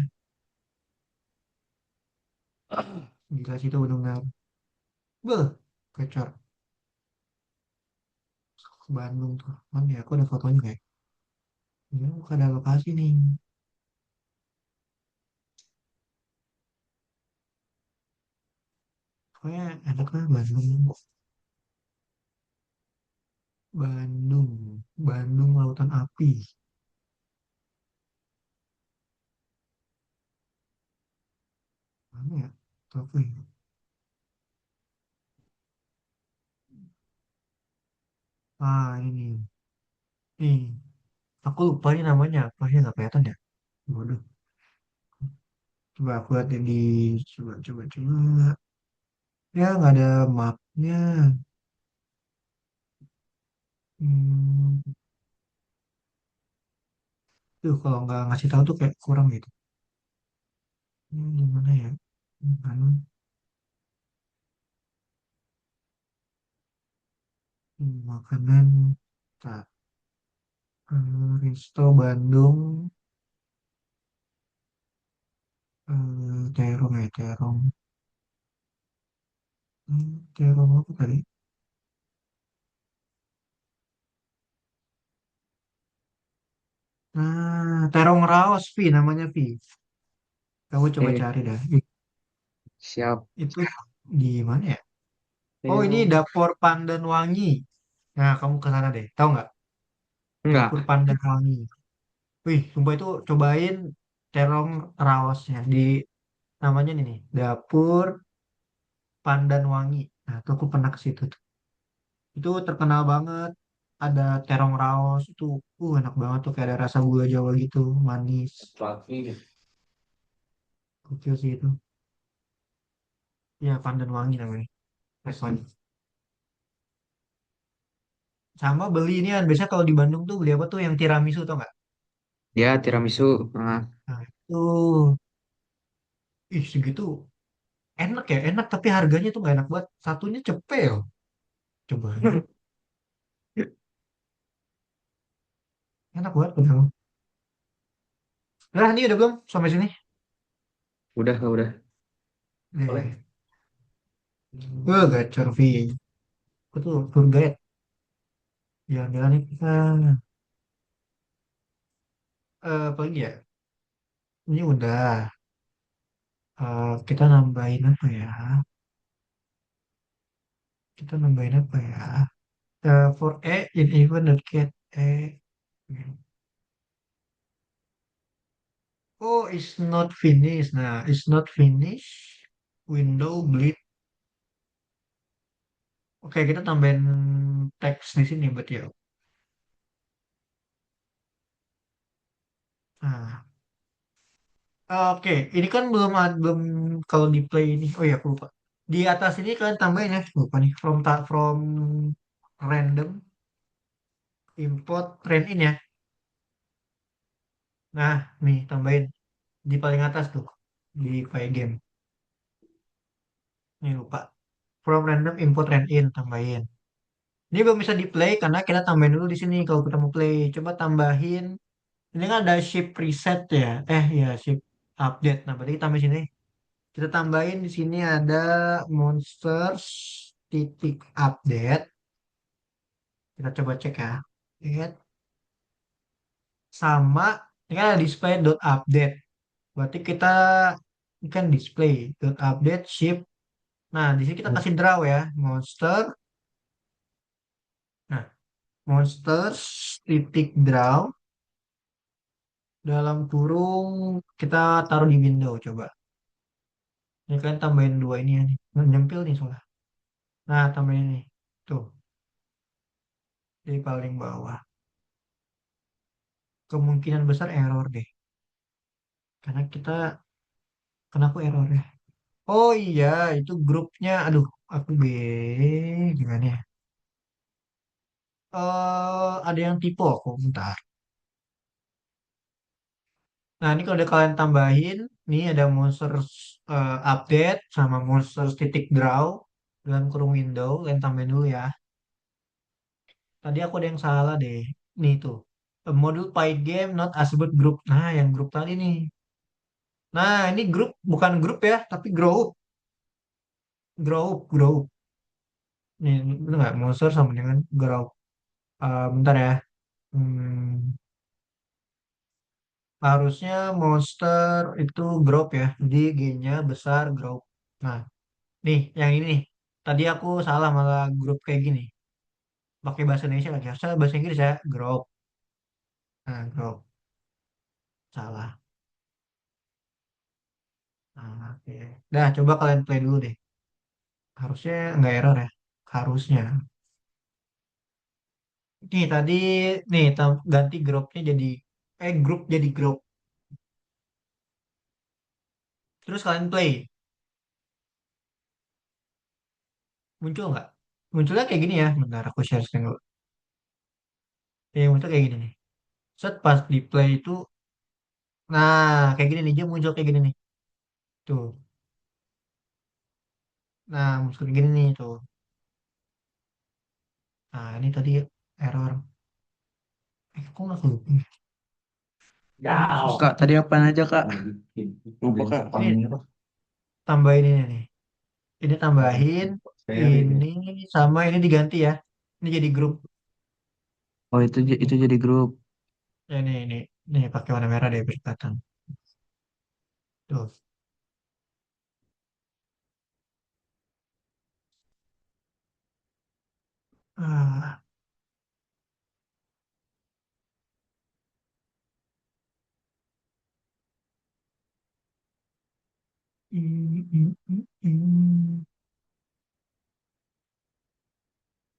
Gila sih itu benar. Beuh, kecor. Ke Bandung tuh. Mana ya? Aku ada fotonya kayak. Ya, aku ada lokasi nih. Pokoknya enak lah Bandung. Bandung. Bandung Lautan Api. Mana ya? Tuh, apa ya? Ah, ini. Nih. Aku lupa ini namanya apa ya? Nggak kelihatan ya? Waduh. Coba aku lihat di. Coba, coba, coba. Ya, nggak ada mapnya. Hmm. Tuh, kalau nggak ngasih tahu tuh kayak kurang gitu. Gimana ya? Anu, makanan. Tak. Resto Bandung. Terong ya, terong. Terong apa tadi? Terong Raos, Vi, namanya Vi. Kamu coba Eh, cari dah. siap. Itu di mana ya? Oh, ini Terong. Dapur Pandan Wangi. Nah, kamu ke sana deh. Tahu nggak? Dapur Enggak. Pandan Wangi. Wih, sumpah itu cobain terong raosnya di namanya ini nih, Dapur Pandan Wangi. Nah, tuh aku pernah ke situ tuh. Itu terkenal banget. Ada terong raos itu, enak banget tuh kayak ada rasa gula Jawa gitu, manis. Kecil sih itu. Ya, Pandan Wangi namanya. Restonya. Sama beli ini kan, biasanya kalau di Bandung tuh beli apa tuh yang tiramisu tau nggak? Ya, tiramisu. Nah, itu, segitu enak ya, enak tapi harganya tuh nggak enak banget. Satunya cepet loh. Coba aja. Enak banget padahal. Nah, ini udah belum sampai sini? Udah, Kak, udah. Nih. Gacor V. Aku tuh tour guide. Jalan-jalan nih kita. Apa lagi ya? Ini udah. Kita nambahin apa ya? Kita nambahin apa ya? For E in event that get E. Oh, it's not finished. Nah, it's not finished. Window bleed. Oke, kita tambahin teks di sini berarti ya. Nah, oke, ini kan belum kalau di play ini. Oh ya, aku lupa. Di atas ini kalian tambahin ya. Lupa nih. From random import trend in ya. Nah, nih tambahin di paling atas tuh di file game. Nih lupa. From random import trend in tambahin. Ini belum bisa di play karena kita tambahin dulu di sini kalau kita mau play. Coba tambahin. Ini kan ada shift preset ya. Ya shift update. Nah, berarti kita tambah sini. Kita tambahin di sini ada monsters titik update. Kita coba cek ya. Lihat sama ini kan ada display dot update. Berarti kita ini kan display dot update shift. Nah, di sini kita kasih draw ya. Monster. Nah, monsters titik draw dalam kurung kita taruh di window coba. Ini kalian tambahin dua ini ya nih. Nyempil nih soalnya. Nah, tambahin ini. Tuh, di paling bawah. Kemungkinan besar error deh. Karena kenapa error ya? Oh iya, itu grupnya. Aduh, aku gimana ya? Ada yang tipe aku, bentar. Nah, ini kalau udah kalian tambahin, nih ada monster update sama monster titik draw dalam kurung window. Kalian tambahin dulu ya. Tadi aku ada yang salah deh. Nih tuh. A module Python game not assembled group. Nah, yang grup tadi nih. Nah, ini grup bukan grup ya, tapi grow. Nih, itu nggak monster sama dengan grow. Bentar ya. Hmm, harusnya monster itu group ya. Jadi G-nya besar group. Nah, nih yang ini nih. Tadi aku salah malah grup kayak gini. Pakai bahasa Indonesia lagi. Harusnya bahasa Inggris ya, group. Nah, group. Salah. Nah, oke. Dah, coba kalian play dulu deh. Harusnya nggak error ya. Harusnya. Nih tadi nih ganti grupnya jadi grup jadi grup. Terus kalian play. Muncul nggak? Munculnya kayak gini ya. Bentar aku share screen dulu. Muncul kayak gini nih. Set pas di play itu, nah kayak gini nih dia muncul kayak gini nih. Tuh. Nah muncul kayak gini nih tuh. Nah ini tadi error. Kok nggak keluar? Ya, susah Kak, tuh. tadi apa aja, Kak? Lupa, Kak. Ini tambahin ini nih. Ini tambahin. Ini sama ini diganti ya. Ini jadi grup. Oh, itu jadi grup. Ya nih pakai warna merah deh biar kelihatan. Tuh. Ah, mm.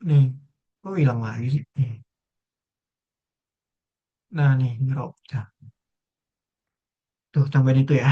Nih, kok hilang lagi sih? Nih. Nah, nih, drop. Nah, tuh, tambahin itu ya.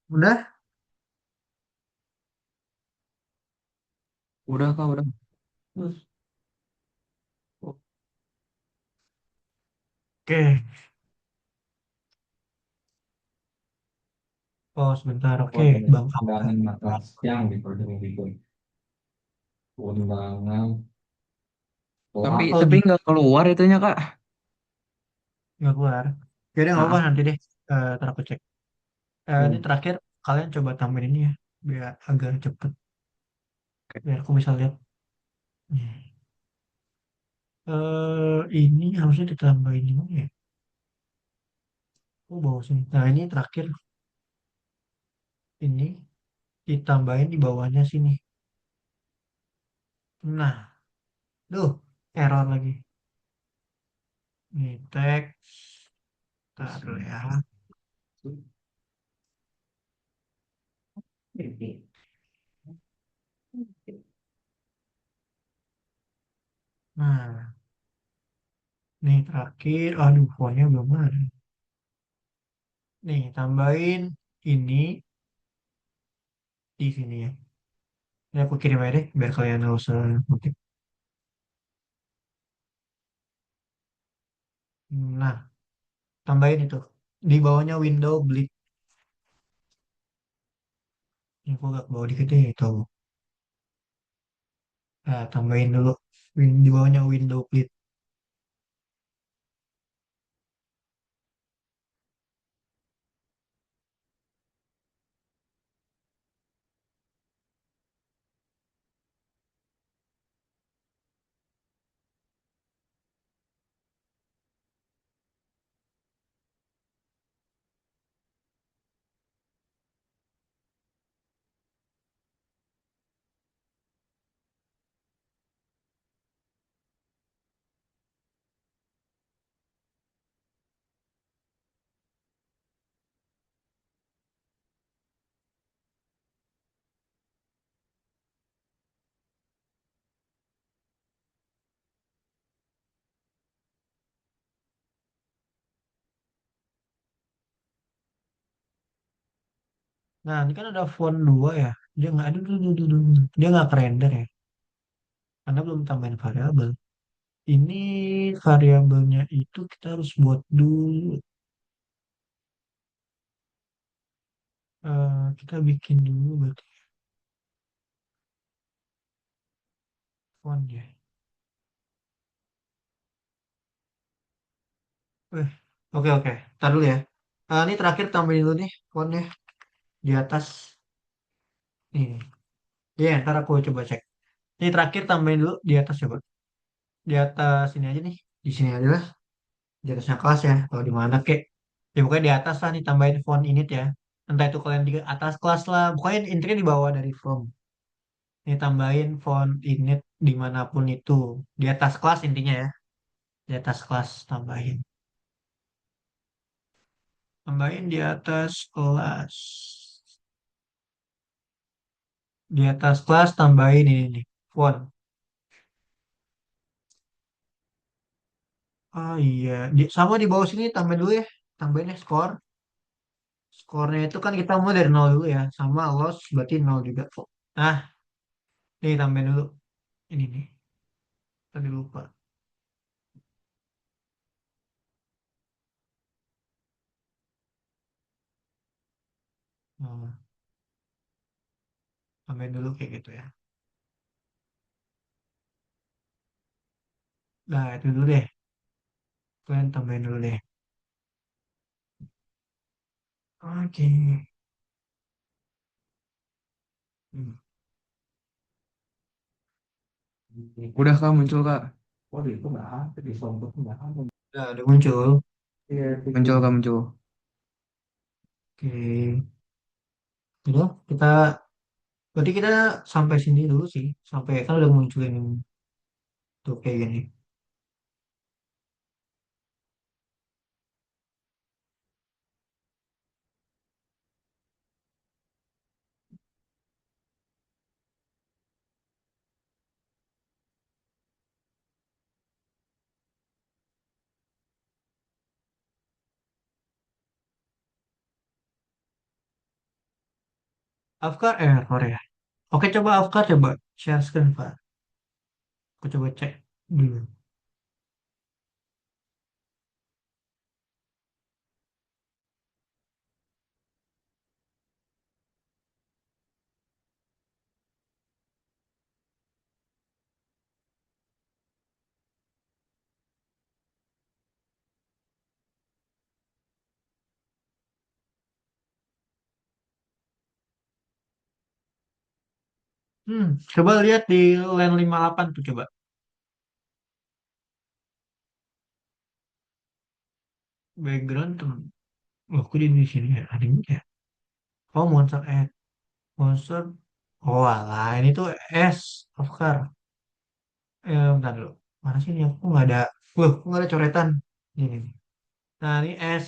Udah? Udah kak, udah. Oke. Oh, sebentar. Oke, Bang Fauzan. Undangan makan siang di Prodeng itu. Undangan Tapi orang Oh, tapi nggak keluar itunya kak. nggak keluar. Jadi nggak apa-apa Ah, nanti deh. Ntar aku cek. Ini hmm. terakhir, kalian coba tambahin ini ya. Biar agak cepet. Biar aku bisa lihat. Ini harusnya ditambahin di mana ya? Oh, bawah sini. Nah, ini terakhir. Ini ditambahin di bawahnya sini. Nah, duh, error lagi. Ini teks. Ntar dulu ya. Nah, nih terakhir. Aduh, fontnya belum ada. Nih, tambahin ini di sini ya. Ini aku kirim aja deh, biar kalian nggak usah ngetik. Nah, tambahin itu. Di bawahnya window bleed. Ini aku agak ke bawah dikit deh, itu. Nah, tambahin dulu. Di bawahnya window bleed. Nah, ini kan ada font dua ya. Dia nggak, aduh, aduh, aduh, aduh, aduh. Dia nggak kerender ya. Karena belum tambahin variabel. Ini variabelnya itu kita harus buat dulu. Kita bikin dulu berarti font ya. Eh, oke oke. Ntar dulu ya. Ini terakhir tambahin dulu nih fontnya di atas. Ini. Iya, ntar aku coba cek. Ini terakhir tambahin dulu di atas coba. Di atas ini aja nih. Di sini aja lah. Di atasnya kelas ya. Kalau di mana kek. Ya pokoknya di atas lah nih tambahin font init ya. Entah itu kalian di atas kelas lah. Pokoknya intinya di bawah dari from. Ini tambahin font init dimanapun itu. Di atas kelas intinya ya. Di atas kelas tambahin. Tambahin di atas kelas. Di atas kelas tambahin ini nih. Font. Ah iya. Sama di bawah sini tambahin dulu ya. Tambahin ya skor. Skornya itu kan kita mulai dari nol dulu ya. Sama loss berarti nol juga. Nah, nih tambahin dulu. Ini nih. Tadi lupa. Nah, tambahin dulu kayak gitu ya. Nah, itu dulu deh. Kalian tambahin dulu deh. Oke. Hmm. Udah kak muncul kak. oh itu nggak ada di sombong nggak ada. Nah, udah muncul. Iya, Muncul kak muncul. Oke. Udah, kita berarti kita sampai sini dulu sih. Sampai kan udah munculin tuh kayak gini. Afkar error ya. Oke, coba Afkar coba share screen, Pak. Aku coba cek dulu. Coba lihat di line 58 tuh coba. Background tuh. Loh, aku di sini ya. Ada ini ya. Oh, Monster X. Monster. Oh, alah. Ini tuh S. Afkar. Bentar dulu. Mana sih ini? Aku nggak ada. Aku nggak ada coretan. Ini. Nih. Nah, ini S.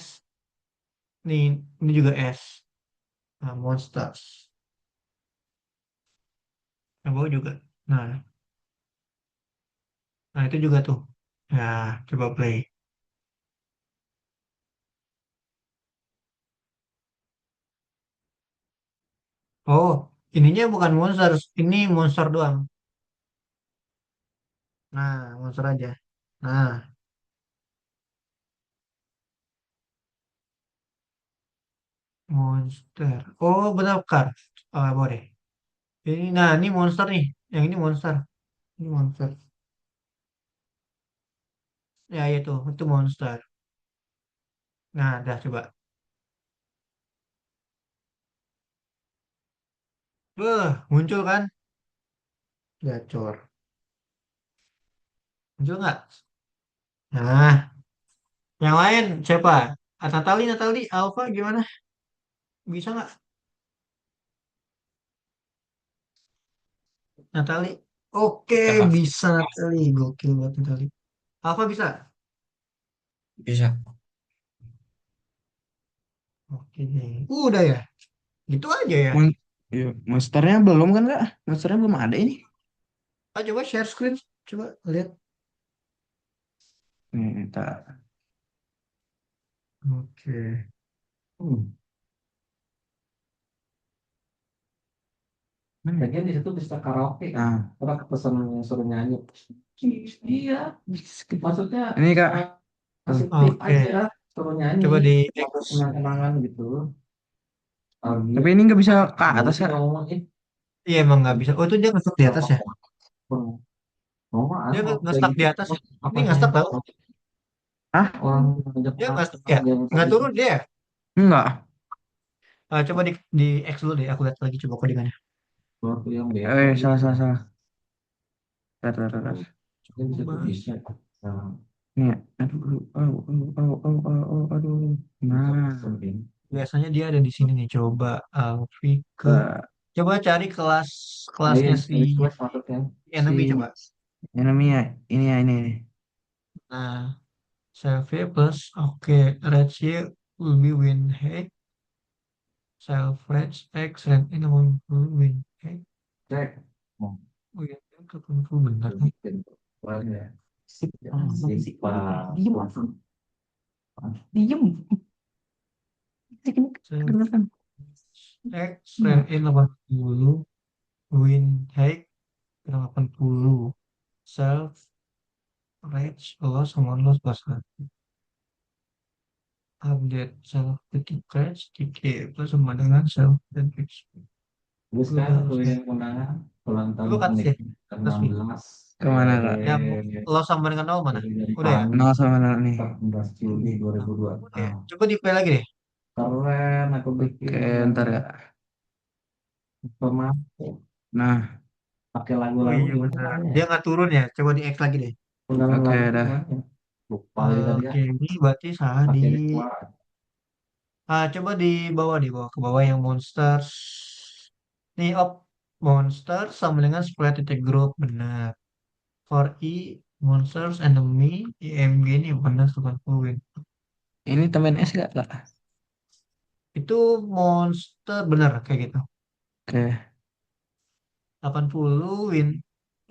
Nih, ini juga S. Nah, Monsters. Yang bawah juga. Nah, nah itu juga tuh. Ya, coba play. Oh, ininya bukan monster, ini monster doang. Nah, monster aja. Nah, monster. Oh, benar Kar. Boleh. Ini, nah, ini monster nih. Yang ini monster. Ini monster. Ya, itu monster. Nah, dah coba. Muncul kan? Gacor. Muncul nggak? Nah, yang lain siapa? Natali, Alpha gimana? Bisa nggak? Natali. Oke, Bisa, bisa Natali. Gokil banget Natali. Alpha bisa? bisa. Oke deh. Udah ya? Gitu aja ya. Mon iya, monsternya belum kan kak? Monsternya belum ada ini. Coba share screen. Coba lihat. Nih, tak. Oke. Hmm. Mana ya? Lagian di situ bisa karaoke kan? Nah, Orang pesan yang suruh nyanyi. Iya, maksudnya ini kak. eh, Tuh. kasih tip Oke. aja, suruh nyanyi, Coba di X. untuk kenang-kenangan gitu. Tapi Lagi, ini nggak bisa ke atas jadi kak. ngomongin, Iya emang nggak bisa. Oh itu dia ngestak di atas ya? ngomong Dia apa kayak ngestak gitu, di atas ya? Ini apanya ngestak tau? Ah, orang ngajak Dia nggak kenang ya? yang Nggak tadi turun dia. enggak. Coba di X dulu deh. Aku lihat lagi coba codingannya. sesuatu yang beda Salah, gitu. salah, salah. Tar, tar, tar, tar. Mungkin di situ Coba. bisa. Nah, Nih, aduh, aduh. itu Nah, penting. Biasanya dia ada di sini nih. Coba Alfi ke. kak, Coba cari Nah, kelasnya yang si request maksudnya. enemy si coba. enemy ya, ini ya, ini. Nah, save plus. Oke. Ratio will be win. Hey. Self rate X rank ini win. Hey. Cek. Oh, Oh iya, kapan full benar nih. bikin ya. Sip, Ya, masih sip, sip, Pak. diem, diem. Sip, ini Self kedengeran. X Nah, rank in 80, win hike 80, self rate loss sama loss plus update self critic crash 3 plus sama dengan self rate Terus kan global tuh ya. yang undangan ulang tahun Coba ke atas unik ya, atas nih. ke-16 kemana kak? Yang loss sama dengan nol mana? dari Udah ya. kami Nol sama nol nih. 14 Juli Nah, 2002. udah ya. Nah, Coba di play lagi deh. keren aku bikin Oke, ntar kak. informasi Nah, pakai Oh lagu-lagu iya gimana benar. caranya Dia ya? nggak turun ya. Coba di X lagi deh. Undangan oke lagu dah. gimana ya? Lupa lagi tadi ya. Oke, ini berarti salah di. Pakai suara. Coba di bawah di bawah ke bawah yang monsters. Nih, monster sama dengan square titik group benar. For monsters enemy IMG ini benar 80 win. Ini temen S gak kak? Itu monster benar kayak gitu. Oke. 80 win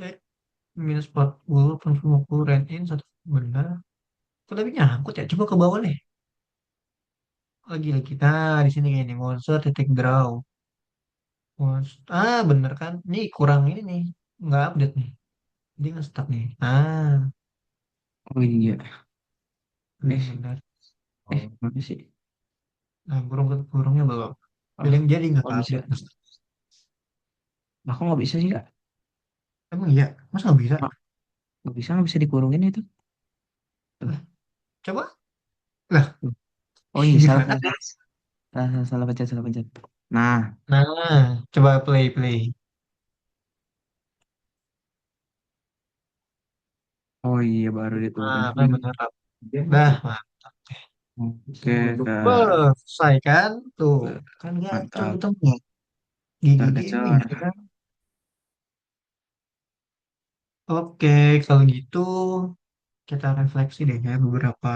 eh, minus 40 50 rank in satu benar. Kok tapi nyangkut ya? Coba ke bawah deh. Lagi lagi. Nah, di sini kayak ini monster titik draw. Bener kan? Ini kurang ini nih. Nggak update nih. Dia nge-stuck nih. Oh iya. Eh, Bener. mana sih? Nah, burungnya belum. Ah, Jadi nggak nggak bisa. update. Aku nggak bisa sih kak. Emang iya? Masa nggak bisa? Nggak bisa dikurungin itu. Tuh, Lah, coba. Lah, tuh. Oh iya salah gimana? salah salah, salah, salah pencet salah pencet. Nah, Nah, coba play. oh iya baru diturun. Bener. Dah, Oke kak. selesai kan? Tuh, kan gacor Mantap. temennya. Gigi Gak gaming gacor. ya kan? Oke, kalau gitu kita refleksi deh ya beberapa.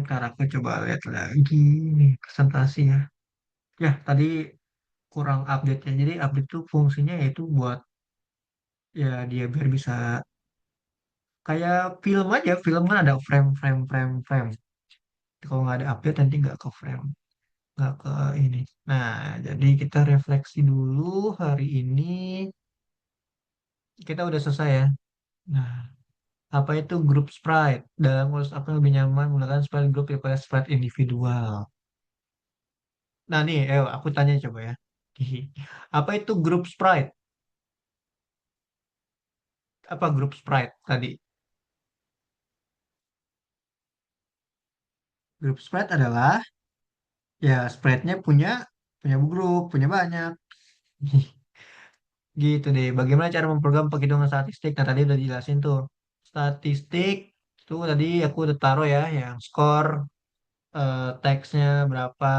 Ntar aku coba lihat lagi nih presentasi ya. Ya, tadi kurang update ya. Jadi update tuh fungsinya yaitu buat ya dia biar bisa kayak film aja. Film kan ada frame. Kalau nggak ada update nanti nggak ke frame, nggak ke ini. Nah, jadi kita refleksi dulu hari ini. Kita udah selesai ya. Nah, apa itu grup sprite? Dalam urus apa yang lebih nyaman menggunakan sprite group daripada sprite individual? Nah nih, aku tanya coba ya. Apa itu grup sprite? Apa grup sprite tadi? Grup sprite adalah ya sprite-nya punya grup, punya banyak. Gitu deh. Bagaimana cara memprogram penghitungan statistik? Nah, tadi udah dijelasin tuh. Statistik tuh tadi aku udah taruh ya, yang skor, teksnya berapa,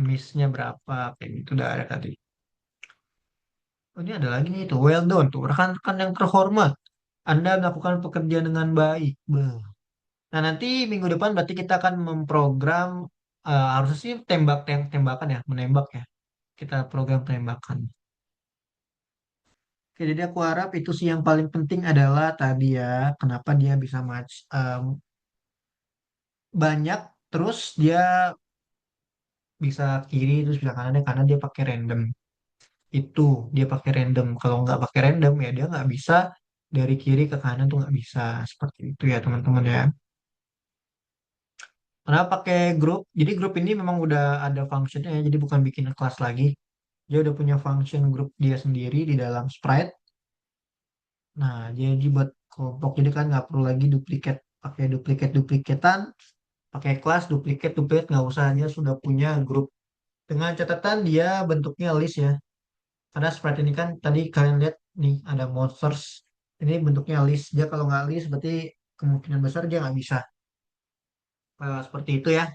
miss-nya berapa, kayak gitu udah ada tadi. Oh, ini ada lagi nih tuh, well done tuh, rekan-rekan yang terhormat. Anda melakukan pekerjaan dengan baik. Beuh. Nah, nanti minggu depan berarti kita akan memprogram, harusnya sih tembakan ya, menembak ya. Kita program tembakan. Oke, jadi aku harap itu sih yang paling penting adalah tadi ya, kenapa dia bisa match banyak, terus dia bisa kiri, terus bisa kanannya karena dia pakai random. Itu dia pakai random. Kalau nggak pakai random ya dia nggak bisa dari kiri ke kanan tuh nggak bisa. Seperti itu ya teman-teman ya. Karena pakai grup, jadi grup ini memang udah ada functionnya ya, jadi bukan bikin kelas lagi. Dia udah punya function grup dia sendiri di dalam sprite. Nah, jadi buat kelompok jadi kan nggak perlu lagi pakai dupliketan, pakai kelas duplikat nggak usah, dia sudah punya grup. Dengan catatan dia bentuknya list ya. Karena sprite ini kan tadi kalian lihat nih ada monsters. Ini bentuknya list. Dia kalau nggak list berarti kemungkinan besar dia nggak bisa. Seperti itu ya.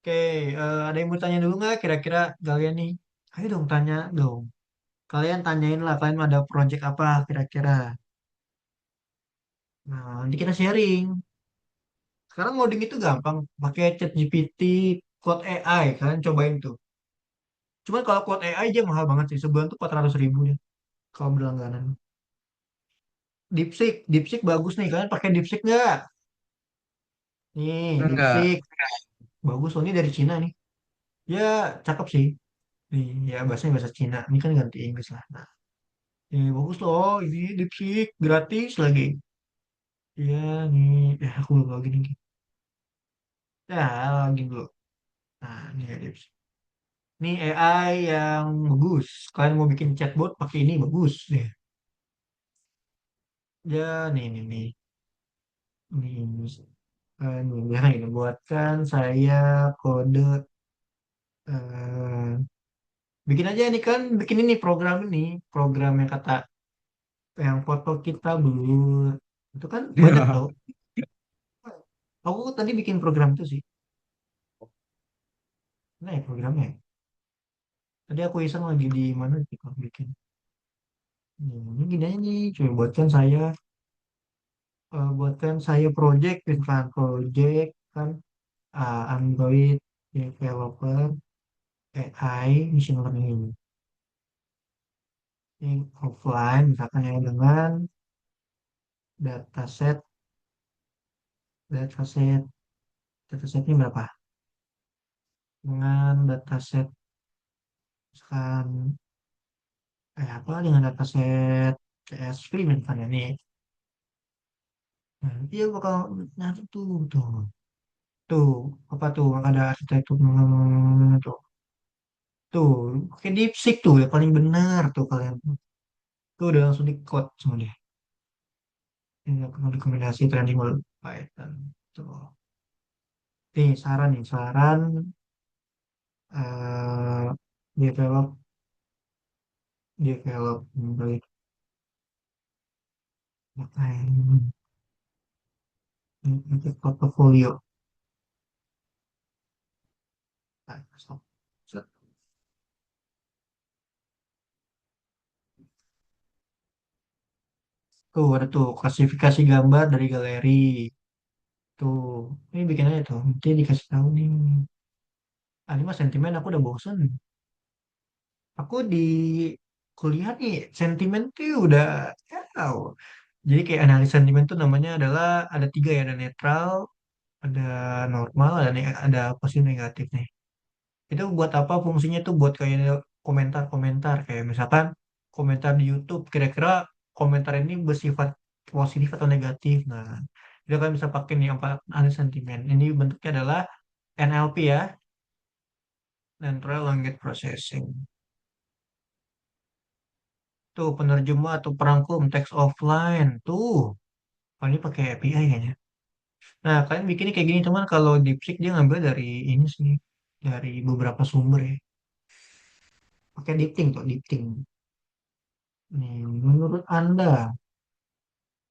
Oke, ada yang mau tanya dulu nggak kira-kira kalian nih? Ayo dong tanya dong. Kalian tanyain lah, kalian ada project apa kira-kira. Nah, nanti kita sharing. Sekarang ngoding itu gampang. Pakai ChatGPT, Code AI. Kalian cobain tuh. Cuman kalau Code AI aja mahal banget sih. Sebulan tuh 400.000 deh. Kalau berlangganan. DeepSeek bagus nih. Kalian pakai DeepSeek nggak? Nih, enggak. DeepSeek. Bagus loh. Ini dari Cina nih. Ya, cakep sih. Nih, ya bahasanya bahasa Cina. Ini kan ganti Inggris lah. Nah, ini bagus loh. Ini DeepSeek. Gratis lagi. Iya, nih. Ya, aku belum login nih. Ya, login dulu. Nah, ini ya DeepSeek. Ini AI yang bagus. Kalian mau bikin chatbot pakai ini bagus deh. Ya, nih. Ini, ya, ini buatkan saya kode. eh, Bikin aja nih kan, bikin ini program yang kata yang foto kita blur. Itu kan banyak tau. Aku tadi bikin program itu sih. Nah, ya programnya. Tadi aku iseng lagi di mana sih kalau bikin. Ini gini aja nih, coba buatkan saya project, misalkan project kan, Android developer AI machine learning. Ini offline misalkan ya dengan dataset dataset datasetnya berapa? Dengan dataset Misalkan apa dengan dataset CSV misalnya nih. Nah, dia bakal nyari tuh apa tuh ada arsitektur tuh tuh pakai DeepSeek tuh ya paling benar tuh kalian tuh udah langsung di code semua deh. Ini perlu rekomendasi training Python tuh. Nih saran eh develop develop baik untuk portfolio. Nah, stop. Set. Tuh ada tuh klasifikasi gambar dari galeri. Tuh, ini bikin aja tuh. Nanti dikasih tahu nih. Ah, ini mah sentimen aku udah bosen. Aku di kuliah nih sentimen tuh udah ya tahu. Jadi kayak analis sentimen tuh namanya adalah ada tiga ya, ada netral, ada normal, ada positif negatif nih. Itu buat apa fungsinya tuh buat kayak komentar-komentar kayak misalkan komentar di YouTube kira-kira komentar ini bersifat positif atau negatif. Nah, kita kan bisa pakai nih apa analis sentimen. Ini bentuknya adalah NLP ya, Natural Language Processing. Tuh penerjemah atau perangkum teks offline. Tuh, oh, ini pakai API kayaknya. Nah, kalian bikinnya kayak gini cuman kalau DeepSeek dia ngambil dari ini sih, dari beberapa sumber ya. Pakai Deepthing tuh, Deepthing. Nih, menurut Anda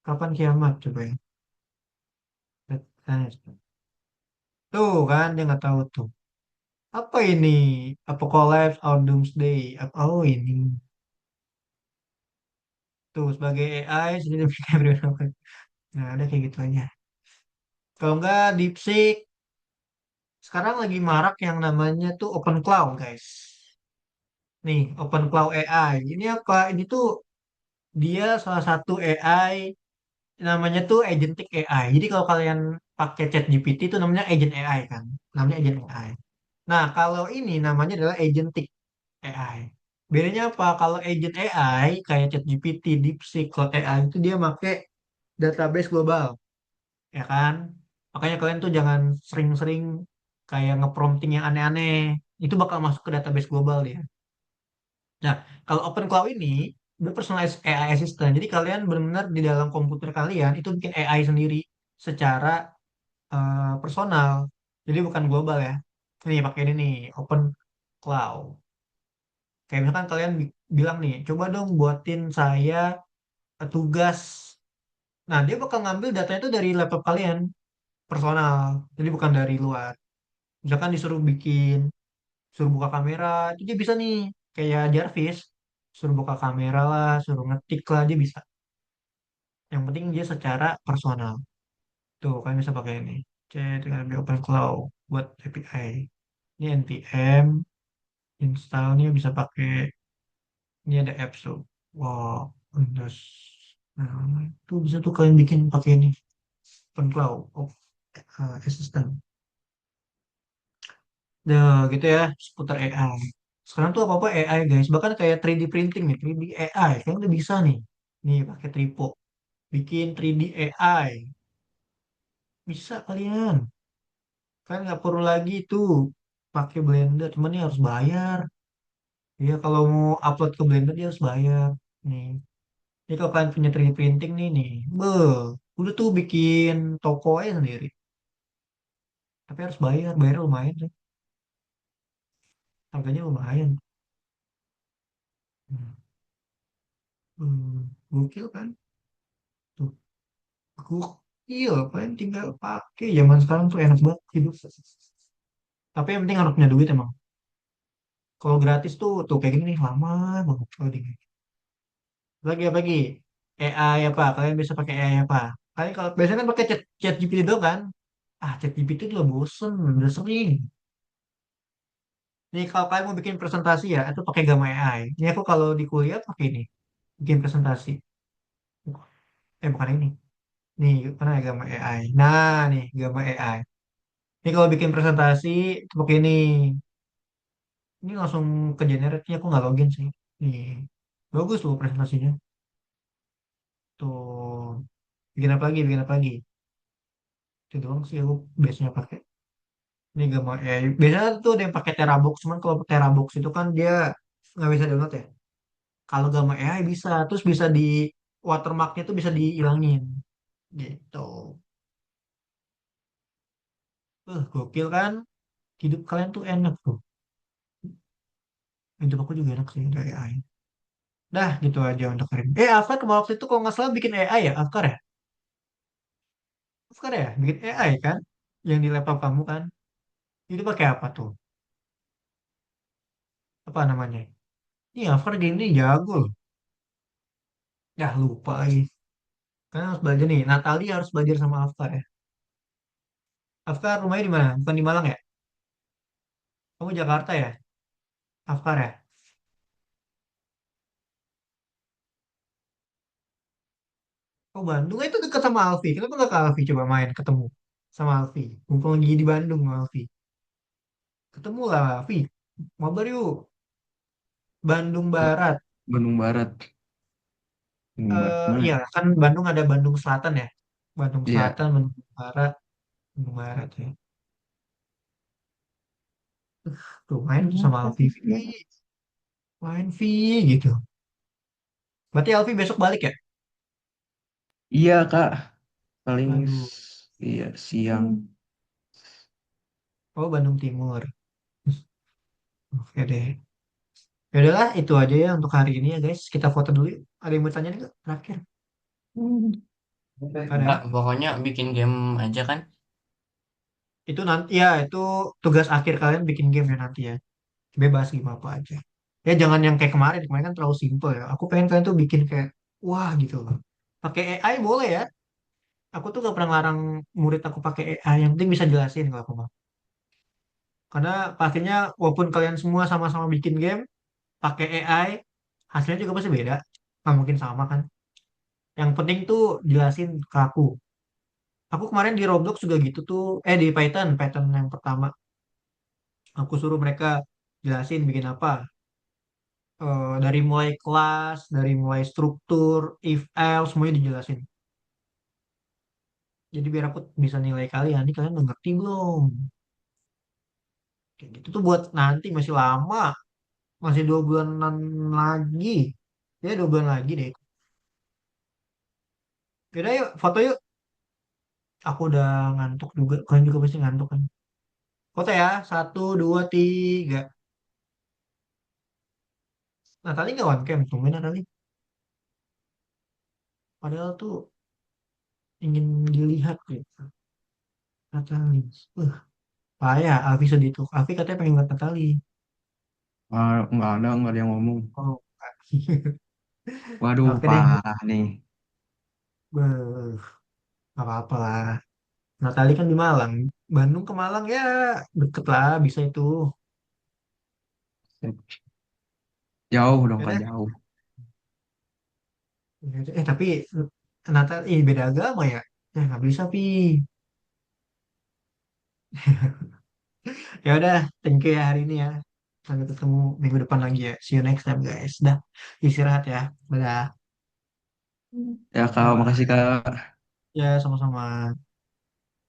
kapan kiamat coba ya? Tanya. Tuh kan dia nggak tahu tuh. Apa ini? Apocalypse or Doomsday? Oh ini. Tuh sebagai AI sudah bisa berapa? Nah ada kayak gitu aja. Kalau nggak DeepSeek, sekarang lagi marak yang namanya tuh Open Cloud guys. Nih Open Cloud AI. Ini apa? Ini tuh dia salah satu AI namanya tuh agentic AI. Jadi kalau kalian pakai ChatGPT itu namanya agent AI kan. Namanya agent AI. Nah, kalau ini namanya adalah agentic AI. Bedanya apa? Kalau agent AI kayak ChatGPT, DeepSeek, Claude AI itu dia pakai database global, ya kan? Makanya kalian tuh jangan sering-sering kayak nge-prompting yang aneh-aneh. Itu bakal masuk ke database global dia. Nah, kalau Open Cloud ini dia personalized AI assistant. Jadi kalian benar-benar di dalam komputer kalian itu bikin AI sendiri secara personal. Jadi bukan global ya. Ini pakai ini nih, Open Cloud. Kayak misalkan kalian bilang nih, coba dong buatin saya tugas. Nah, dia bakal ngambil datanya itu dari laptop kalian, personal. Jadi bukan dari luar. Misalkan disuruh bikin, suruh buka kamera, itu dia bisa nih. Kayak Jarvis, suruh buka kamera lah, suruh ngetik lah, dia bisa. Yang penting dia secara personal. Tuh, kalian bisa pakai ini. Chat dengan di Open Cloud buat API. Ini NPM, installnya bisa pakai, ini ada apps tuh. Wow, Windows. Nah, itu bisa tuh kalian bikin pakai ini. OpenCloud of Assistant. Nah, gitu ya, seputar AI. Sekarang tuh apa-apa AI, guys. Bahkan kayak 3D printing nih, 3D AI. Kalian udah bisa nih. Nih, pakai Tripo. Bikin 3D AI. Bisa kalian. Kalian nggak perlu lagi tuh pakai Blender. Cuman ini harus bayar. Iya, kalau mau upload ke Blender, dia harus bayar. Nih. Ini kalau kalian punya 3D printing nih. Udah tuh bikin toko aja sendiri. Tapi harus bayar. Bayar lumayan sih. Harganya lumayan. Hmm. Gokil kan? Tuh, gokil. Kalian tinggal pakai. Zaman sekarang tuh enak banget hidup. Tapi yang penting harus punya duit emang. Kalau gratis tuh kayak gini nih lama banget loading. Apa lagi? AI apa? Kalian bisa pakai AI apa? Kalian kalau biasanya kan pakai chat GPT doang kan? Ah, chat GPT itu udah bosen, udah sering. Nih kalau kalian mau bikin presentasi ya, itu pakai Gamma AI. Ini aku kalau di kuliah pakai ini, bikin presentasi. Bukan ini. Nih, mana ya Gamma AI? Nah, nih Gamma AI. Ini kalau bikin presentasi itu pakai ini. Ini langsung ke generate, ini aku nggak login sih. Nih, bagus loh presentasinya. Tuh, bikin apa lagi, bikin apa lagi. Itu doang sih aku biasanya pakai. Ini gak mau AI. Biasanya tuh ada yang pakai Terabox, cuman kalau Terabox itu kan dia nggak bisa download ya. Kalau gak mau AI bisa, terus bisa di watermarknya tuh bisa dihilangin. Gitu. Gokil kan? Hidup kalian tuh enak tuh. Hidup aku juga enak sih ada AI. Dah, gitu aja untuk hari ini. Afkar kemarin waktu itu kalau nggak salah bikin AI ya, Afkar ya? Afkar ya, bikin AI kan? Yang di laptop kamu kan? Itu pakai apa tuh? Apa namanya? Ini Afkar gini jago loh. Ya lupa lagi. Kan harus belajar nih. Natali harus belajar sama Afkar ya. Afkar rumahnya di mana? Bukan di Malang ya? Kamu Jakarta ya? Afkar ya? Oh Bandung itu dekat sama Alfi. Kenapa nggak ke Alfi coba main ketemu sama Alfi? Mumpung lagi di Bandung sama Alfi. Ketemu lah Alfi. Mabar yuk. Bandung Barat. Bandung Barat. Bandung Barat mana? Iya kan Bandung ada Bandung Selatan ya. Bandung Iya. Selatan, Bandung Barat, Bandung Barat ya. Tuh main tuh sama Alfi. Main Vi gitu. Berarti Alfi besok balik ya? Iya Kak, paling Aduh. iya siang. Oh Bandung Timur. Oke deh. Ya udahlah itu aja ya untuk hari ini ya guys. Kita foto dulu yuk. Ada yang mau tanya nih nggak? Terakhir. Enggak, Ada. pokoknya bikin game aja kan. Itu nanti ya itu tugas akhir kalian bikin game ya nanti ya. Bebas gimana apa aja. Ya jangan yang kayak kemarin. Kemarin kan terlalu simple ya. Aku pengen kalian tuh bikin kayak wah gitu loh. Pakai AI boleh ya. Aku tuh gak pernah larang murid aku pakai AI. Yang penting bisa jelasin kalau aku mau. Karena pastinya walaupun kalian semua sama-sama bikin game pakai AI, hasilnya juga pasti beda. Nggak mungkin sama kan. Yang penting tuh jelasin ke aku. Aku kemarin di Roblox juga gitu tuh. Di Python, Python yang pertama. Aku suruh mereka jelasin bikin apa. Dari mulai kelas, dari mulai struktur, if else, semuanya dijelasin. Jadi biar aku bisa nilai kalian. Ini kalian udah ngerti belum? Kayak gitu tuh buat nanti masih lama. Masih 2 bulanan lagi. Ya 2 bulan lagi deh. Yaudah yuk, foto yuk. Aku udah ngantuk juga. Kalian juga pasti ngantuk kan. Foto ya. 1, 2, 3. Natali nggak one cam. Tungguin Natali. Padahal tuh ingin dilihat gitu. Natali. Payah. Alfi sedih tuh. Alfi katanya pengen lihat Natali. Ah, nggak ada yang ngomong. Oh. Waduh, Oke deh. parah nih. Beuh, nggak apa-apa lah. Natali kan di Malang. Bandung ke Malang ya deket lah. Bisa itu. Jauh dong Kak, Yaudah. jauh. Tapi Natal beda agama ya. Ya nggak bisa Pi. Ya udah, thank you ya hari ini ya. Sampai ketemu minggu depan lagi ya. See you next time guys. Dah, istirahat ya. Dadah. Ya Kak, Bye. makasih Kak. Ya sama-sama.